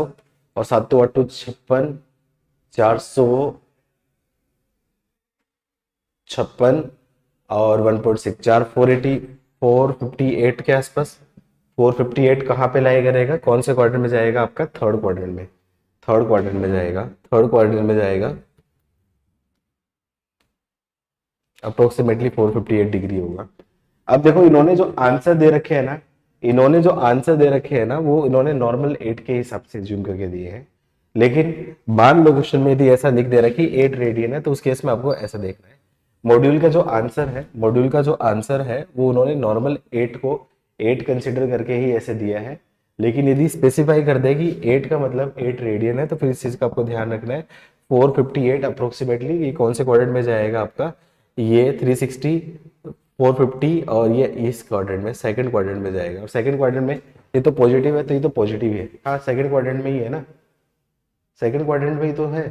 और 7 × 8 = 56, 456, और 1.6 4 480, 458 के आसपास। 458 कहाँ पे लाएगा रहेगा, कौन से क्वाड्रेंट में जाएगा आपका, थर्ड क्वाड्रेंट में, थर्ड क्वाड्रेंट में जाएगा, थर्ड क्वाड्रेंट में जाएगा। अप्रोक्सीमेटली 458 डिग्री होगा। अब देखो इन्होंने जो आंसर दे रखे हैं ना, इन्होंने जो आंसर दे रखे हैं ना, वो इन्होंने नॉर्मल 8 के हिसाब से जूम करके दिए हैं। लेकिन मान लो क्वेश्चन में यदि ऐसा लिख दे रहा है कि 8 रेडियन है, तो उस केस में आपको ऐसा देखना है। मॉड्यूल का जो आंसर है, मॉड्यूल का जो आंसर है वो उन्होंने नॉर्मल 8 को 8 कंसिडर करके ही ऐसे दिया है। लेकिन यदि स्पेसिफाई कर दे कि 8 का मतलब 8 रेडियन है, तो फिर इस चीज का आपको ध्यान रखना है। 458 अप्रोक्सीमेटली ये कौन से क्वाड्रेंट में जाएगा आपका, ये 360, 450, और ये इस क्वाड्रेंट में, सेकंड क्वाड्रेंट में जाएगा। और सेकंड क्वाड्रेंट में ये तो पॉजिटिव है, तो ये तो पॉजिटिव है। हाँ, सेकंड क्वाड्रेंट में ही है ना, सेकंड क्वाड्रेंट में ही तो है।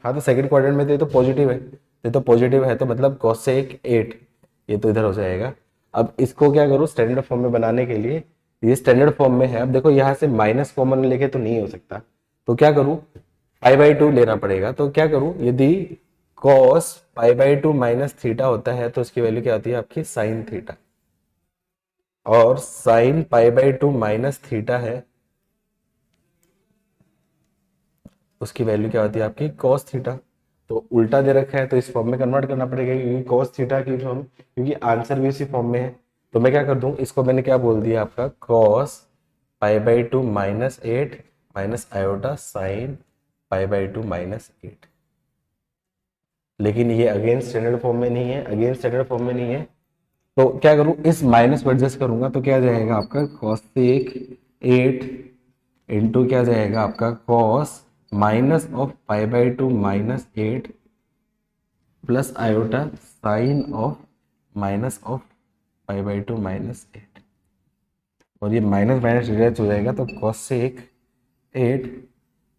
हाँ, तो सेकंड क्वाड्रेंट में तो ये तो पॉजिटिव है, ये तो पॉजिटिव है, तो मतलब cosec 8 ये तो इधर हो जाएगा। अब इसको क्या करूँ स्टैंडर्ड फॉर्म में बनाने के लिए, ये स्टैंडर्ड फॉर्म में है। अब देखो यहाँ से माइनस कॉमन लेके तो नहीं हो सकता, तो क्या करूँ, π/2 लेना पड़ेगा। तो क्या करूँ, यदि cos π/2 माइनस थीटा होता है, तो उसकी वैल्यू क्या होती है आपकी साइन थीटा, और साइन π/2 माइनस थीटा है, उसकी वैल्यू क्या होती है आपकी cos थीटा। तो उल्टा दे रखा है, तो इस फॉर्म में कन्वर्ट करना पड़ेगा, क्योंकि cos थीटा की फॉर्म, क्योंकि आंसर भी उसी फॉर्म में है। तो मैं क्या कर दूं, इसको मैंने क्या बोल दिया आपका cos π/2 minus 8 minus iota sine π/2 minus 8। लेकिन ये अगेन स्टैंडर्ड फॉर्म में नहीं है, अगेन स्टैंडर्ड फॉर्म में नहीं है। तो क्या करूं, इस माइनस को एडजस्ट करूंगा, तो क्या जाएगा आपका cosec 8 इंटू क्या जाएगा आपका cos minus of π/2 minus 8 plus iota sine of minus of π/2 minus 8, और ये माइनस माइनस डिडक्ट हो जाएगा, तो cosec 8,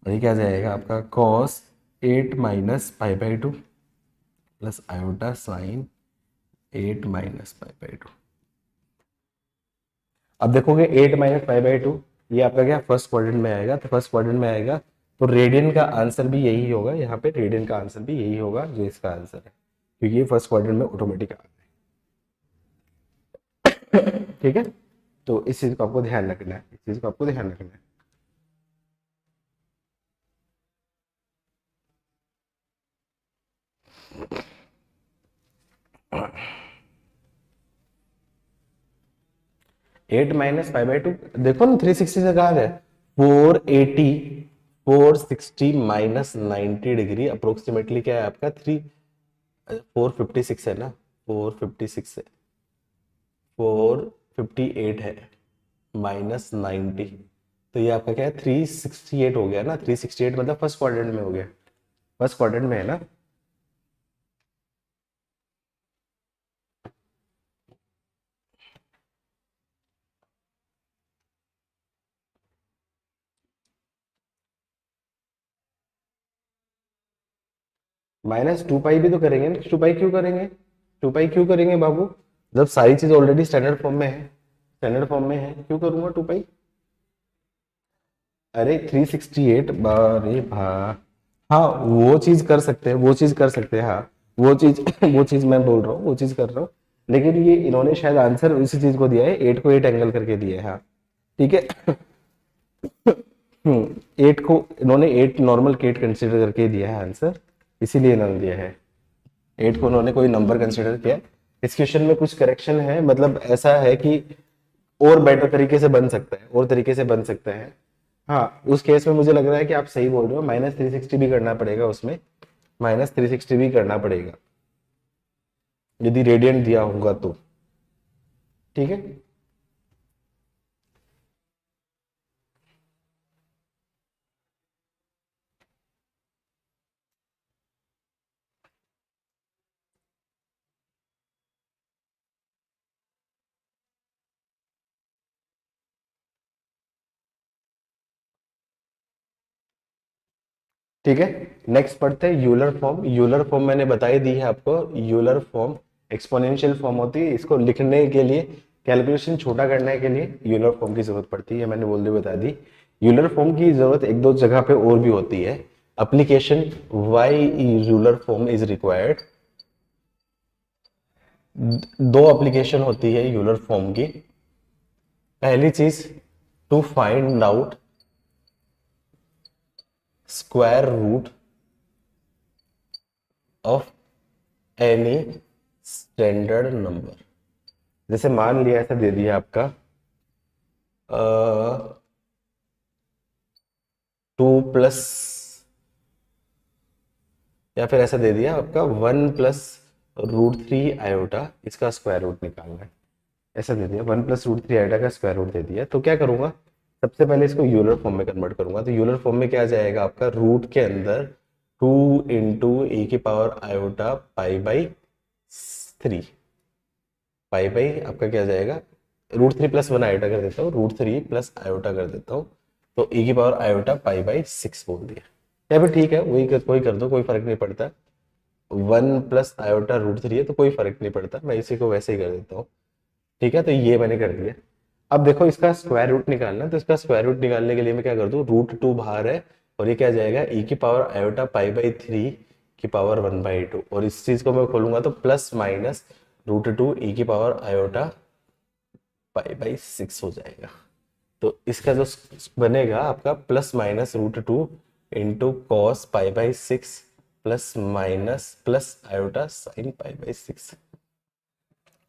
और ये क्या जाएगा आपका cos 8 minus π/2 plus iota sine 8 minus π/2। अब देखोगे 8 माइनस π/2 ये आपका क्या फर्स्ट क्वाड्रेंट में आएगा, तो फर्स्ट क्वाड्रेंट में आएगा, तो रेडियन का आंसर भी यही होगा। यहाँ पे रेडियन का आंसर भी यही होगा जो इसका आंसर है, क्योंकि ये फर्स्ट क्वाड्रेंट में ऑटोमेटिक आ गया। ठीक है, तो इस चीज को आपको ध्यान रखना है, इस चीज को आपको ध्यान रखना है। एट माइनस π/2 देखो ना, 360 से कहा है 480, 460 माइनस 90 डिग्री अप्रोक्सीमेटली क्या है आपका 456 है ना, 456 है, 58 है माइनस 90, तो ये आपका क्या है 368 हो गया ना। 368 मतलब फर्स्ट क्वाड्रेंट में हो गया, फर्स्ट क्वाड्रेंट में है ना। माइनस 2 पाई भी तो करेंगे ना, 2 पाई क्यों करेंगे, 2 पाई क्यों करेंगे बाबू, जब सारी चीज ऑलरेडी स्टैंडर्ड फॉर्म में है, स्टैंडर्ड फॉर्म में है, क्यों करूंगा 2 पाई। अरे 368, अरे भा, हाँ वो चीज कर सकते हैं, वो चीज कर सकते हैं, हाँ वो चीज वो चीज मैं बोल रहा हूँ, वो चीज कर रहा हूँ। लेकिन ये इन्होंने शायद आंसर उसी चीज को दिया है, 8 को 8 एंगल करके दिया है, हाँ ठीक है। 8 को इन्होंने 8 नॉर्मल केट कंसिडर करके दिया है आंसर, इसीलिए इन्होंने दिया है 8 को, उन्होंने कोई नंबर कंसिडर किया है। इस क्वेश्चन में कुछ करेक्शन है, मतलब ऐसा है कि और बेटर तरीके से बन सकता है, और तरीके से बन सकता है। हाँ उस केस में मुझे लग रहा है कि आप सही बोल रहे हो, -360 भी करना पड़ेगा उसमें, -360 भी करना पड़ेगा यदि रेडियंट दिया होगा तो, ठीक है। ठीक है, नेक्स्ट पढ़ते हैं यूलर फॉर्म। यूलर फॉर्म मैंने बताई दी है आपको, यूलर फॉर्म एक्सपोनेंशियल फॉर्म होती है, इसको लिखने के लिए, कैलकुलेशन छोटा करने के लिए यूलर फॉर्म की जरूरत पड़ती है, मैंने बोल दी बता दी। यूलर फॉर्म की जरूरत एक दो जगह पे और भी होती है। Application why Euler form is required, दो एप्लीकेशन होती है यूलर फॉर्म की। पहली चीज, to find out square root of any standard number. जैसे मान लिया ऐसा दे दिया आपका 2 प्लस, या फिर ऐसा दे दिया आपका 1 + √3 आयोटा, इसका स्क्वायर रूट निकालना है, ऐसा दे दिया 1 + √3 आयोटा का स्क्वायर रूट दे दिया। तो क्या करूंगा, सबसे पहले इसको यूलर फॉर्म में कन्वर्ट करूंगा। तो यूलर फॉर्म में क्या आ जाएगा आपका, रूट के अंदर 2 × e⁻⁴ पाई बाई आपका क्या आ जाएगा, √3 + 1 आयोटा कर देता हूँ, √3 + आयोटा कर देता हूँ, तो e⁻⁴ बोल दिया। या फिर ठीक है वही कोई कर दो, कोई फर्क नहीं पड़ता। 1 + आयोटा √3 है तो कोई फर्क नहीं पड़ता, मैं इसी को वैसे ही कर देता हूँ, ठीक है। तो ये मैंने कर दिया। अब देखो इसका स्क्वायर रूट निकालना है, तो इसका स्क्वायर रूट निकालने के लिए मैं क्या कर दूं, √2 बाहर है और ये क्या आ जाएगा e⁻⁴ और इस चीज को मैं खोलूंगा तो ±√2 e⁻⁴ हो जाएगा। तो इसका जो बनेगा आपका ±√2 इंटू कॉस π/6 ±+आयोटा sin π/6,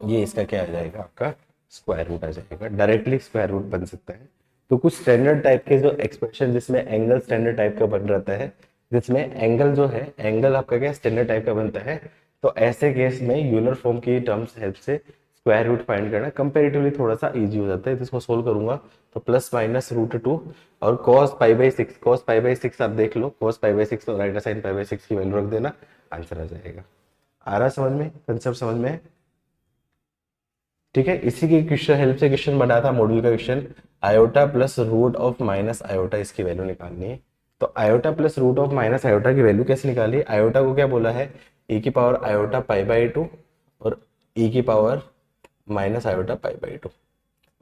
ये इसका क्या आ जाएगा आपका स्क्वायर रूट आ जाएगा। डायरेक्टली स्क्वायर रूट बन सकता है। तो कुछ स्टैंडर्ड टाइप के जो एक्सप्रेशन जिसमें एंगल स्टैंडर्ड टाइप का बन रहता है, जिसमें एंगल जो है एंगल आपका क्या स्टैंडर्ड टाइप का बनता है, तो ऐसे केस में यूलर फॉर्म की टर्म्स हेल्प से स्क्वायर रूट फाइंड करना कंपेरेटिवली थोड़ा सा इजी हो जाता है। तो इसको सोल्व करूंगा तो ±√2 और cos π/6 आप देख लो, cos π/6 और राइट साइन π/6 की वैल्यू रख देना, आंसर आ जाएगा। आ रहा समझ में, कंसेप्ट समझ में है, ठीक है। इसी की क्वेश्चन हेल्प से क्वेश्चन बनाया था मॉड्यूल का question, iota plus root of minus iota, इसकी वैल्यू निकालनी है। तो iota plus root of minus iota की वैल्यू कैसे निकाली, आयोटा को क्या बोला है e⁻⁴ π/2 और e⁻⁻⁴ π/2,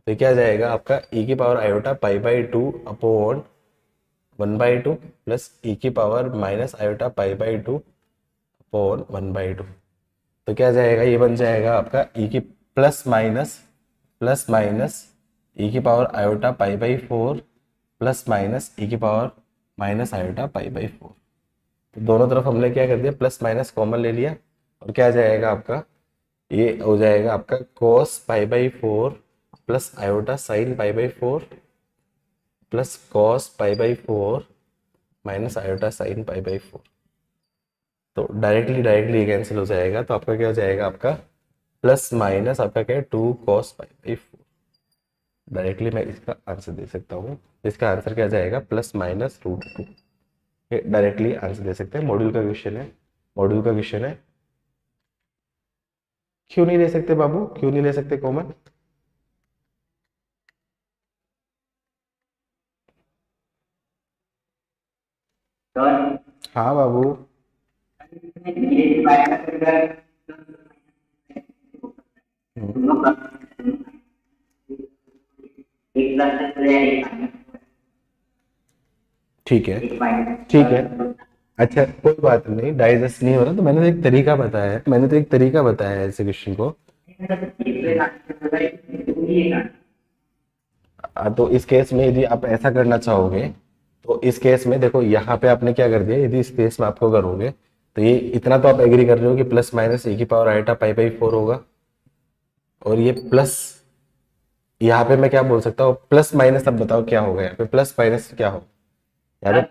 तो क्या जाएगा आपका e⁻⁴ π/2 upon 1/2 plus e⁻⁻⁴ π/2 upon 1/2, तो क्या जाएगा, ये बन जाएगा आपका e की plus minus e⁻⁴ π/4 plus minus e⁻⁻⁴ π/4। तो दोनों तरफ हमने क्या कर दिया, प्लस माइनस कॉमन ले लिया और क्या जाएगा आपका, ये हो जाएगा आपका cos π/4 plus iota sine π/4 plus cos π/4 minus iota sine π/4। तो डायरेक्टली कैंसिल हो जाएगा, तो आपका क्या हो जाएगा, आपका प्लस माइनस आपका क्या है 2 cos π/4। डायरेक्टली मैं इसका आंसर दे सकता हूँ। इसका आंसर क्या जाएगा, ±√2। ये डायरेक्टली आंसर दे सकते हैं। मॉड्यूल का क्वेश्चन है, मॉड्यूल का क्वेश्चन है। क्यों नहीं ले सकते बाबू, क्यों नहीं ले सकते कॉमन? हाँ बाबू। ठीक है, ठीक है। अच्छा कोई बात नहीं, डाइजेस्ट नहीं हो रहा तो मैंने तो एक तरीका बताया है, मैंने तो एक तरीका बताया है ऐसे क्वेश्चन को। तो इस केस में यदि आप ऐसा करना चाहोगे तो इस केस में देखो यहाँ पे आपने क्या कर दिया, यदि इस केस में आपको करोगे तो ये इतना तो आप एग्री कर रहे हो कि ±e⁻i⁴ होगा, और ये प्लस, यहाँ पे मैं क्या बोल सकता हूँ, प्लस माइनस। अब बताओ क्या होगा यहाँ पे, प्लस माइनस क्या हो यहाँ पे?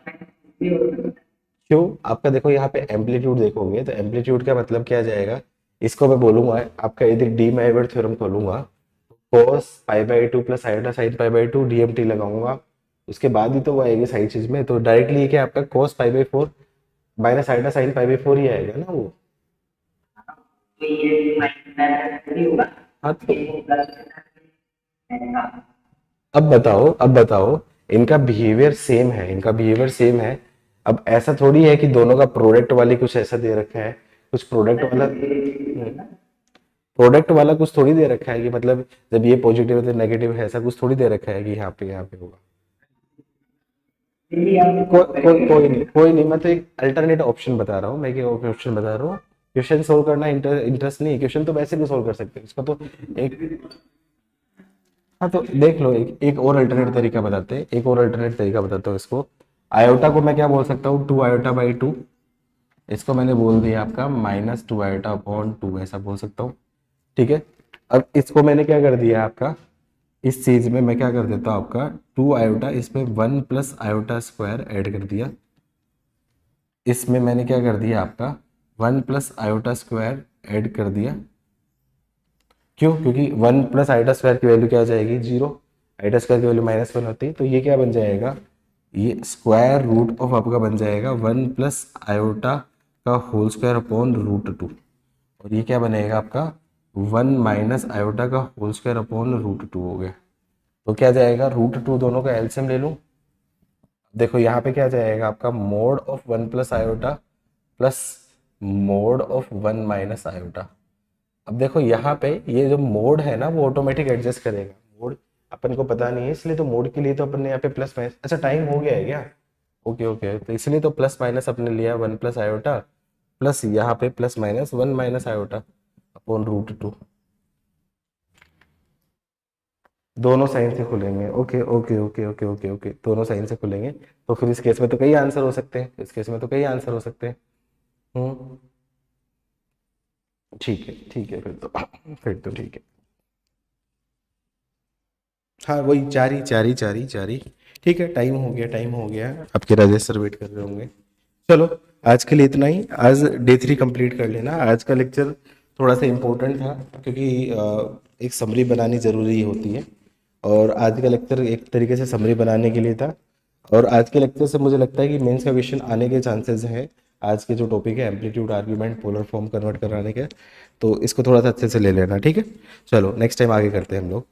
क्यों? आपका देखो यहाँ पे एम्पलीट्यूड देखोगे तो एम्पलीट्यूड का मतलब क्या जाएगा, इसको मैं बोलूंगा आपका, यदि डी माइवर थ्योरम खोलूंगा, cos π/2 plus iota sin π/2 DMT लगाऊंगा, उसके बाद ही तो वो आएगी साइड चीज में। तो डायरेक्टली ये क्या आपका cos π/4 माइनस आयोटा sin π/4 ही आएगा ना वो। हाँ तो अब बताओ, अब बताओ, इनका बिहेवियर सेम है, इनका बिहेवियर सेम है। अब ऐसा थोड़ी है कि दोनों का प्रोडक्ट वाली कुछ ऐसा दे रखा है, कुछ प्रोडक्ट वाला कुछ थोड़ी दे रखा है कि मतलब जब ये पॉजिटिव है तो नेगेटिव है, ऐसा कुछ थोड़ी दे रखा है कि यहाँ पे होगा। कोई नहीं, कोई नहीं, मैं तो एक अल्टरनेट ऑप्शन बता रहा हूँ, मैं एक ऑप्शन बता रहा हूँ। क्वेश्चन सोल्व करना इंटरेस्ट नहीं है, क्वेश्चन तो वैसे भी सोल्व कर सकते हैं इसका तो एक। हाँ तो देख लो, एक और अल्टरनेट तरीका बताते हैं, एक और अल्टरनेट तरीका बताता हूँ इसको। आयोटा को मैं क्या बोल सकता हूँ, 2i/2। इसको मैंने बोल दिया आपका -2i/2 ऐसा बोल सकता हूँ, ठीक है। अब इसको मैंने क्या कर दिया आपका, इस चीज में मैं क्या कर देता हूँ आपका 2i, इसमें 1 + i² ऐड कर दिया। इसमें मैंने क्या कर दिया आपका 1 + i² ऐड कर दिया। क्यों? क्योंकि 1 + i² की वैल्यू क्या आ जाएगी, 0। i² की वैल्यू -1 होती है, तो ये क्या बन जाएगा, ये स्क्वायर रूट ऑफ आपका बन जाएगा 1 + i²² और ये क्या बनेगा आपका 1 - i²² हो गया। तो क्या जाएगा, √2 दोनों का एलसीएम ले लूं। देखो यहाँ पे क्या जाएगा आपका mod of 1 + i plus mode of 1 - i। अब देखो यहाँ पे ये जो मोड है ना वो ऑटोमेटिक एडजस्ट करेगा, मोड अपन को पता नहीं है, इसलिए तो मोड के लिए तो अपन ने यहाँ पे प्लस माइनस। अच्छा टाइम हो गया है क्या? ओके ओके, तो इसलिए तो प्लस माइनस अपने लिया 1 + i प्लस यहाँ पे +-1 - i अपॉन √2। दोनों साइन से खुलेंगे, okay okay okay okay okay okay, दोनों साइन से खुलेंगे। तो फिर इस केस में तो कई आंसर हो सकते हैं, इस केस में तो कई आंसर हो सकते हैं। ठीक है, फिर तो ठीक है। हाँ वही चार ही। ठीक है, टाइम हो गया, टाइम हो गया, आपके राजेश सर वेट कर रहे होंगे। चलो आज के लिए इतना ही, आज डे 3 कंप्लीट कर लेना। आज का लेक्चर थोड़ा सा इम्पोर्टेंट था क्योंकि एक समरी बनानी ज़रूरी होती है, और आज का लेक्चर एक तरीके से समरी बनाने के लिए था। और आज के लेक्चर से मुझे लगता है कि मेंस का क्वेश्चन आने के चांसेस हैं। आज के जो टॉपिक है amplitude argument polar form convert कराने के, तो इसको थोड़ा सा अच्छे से ले लेना, ठीक है। चलो नेक्स्ट टाइम आगे करते हैं हम लोग।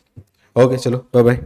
ओके चलो बाय बाय।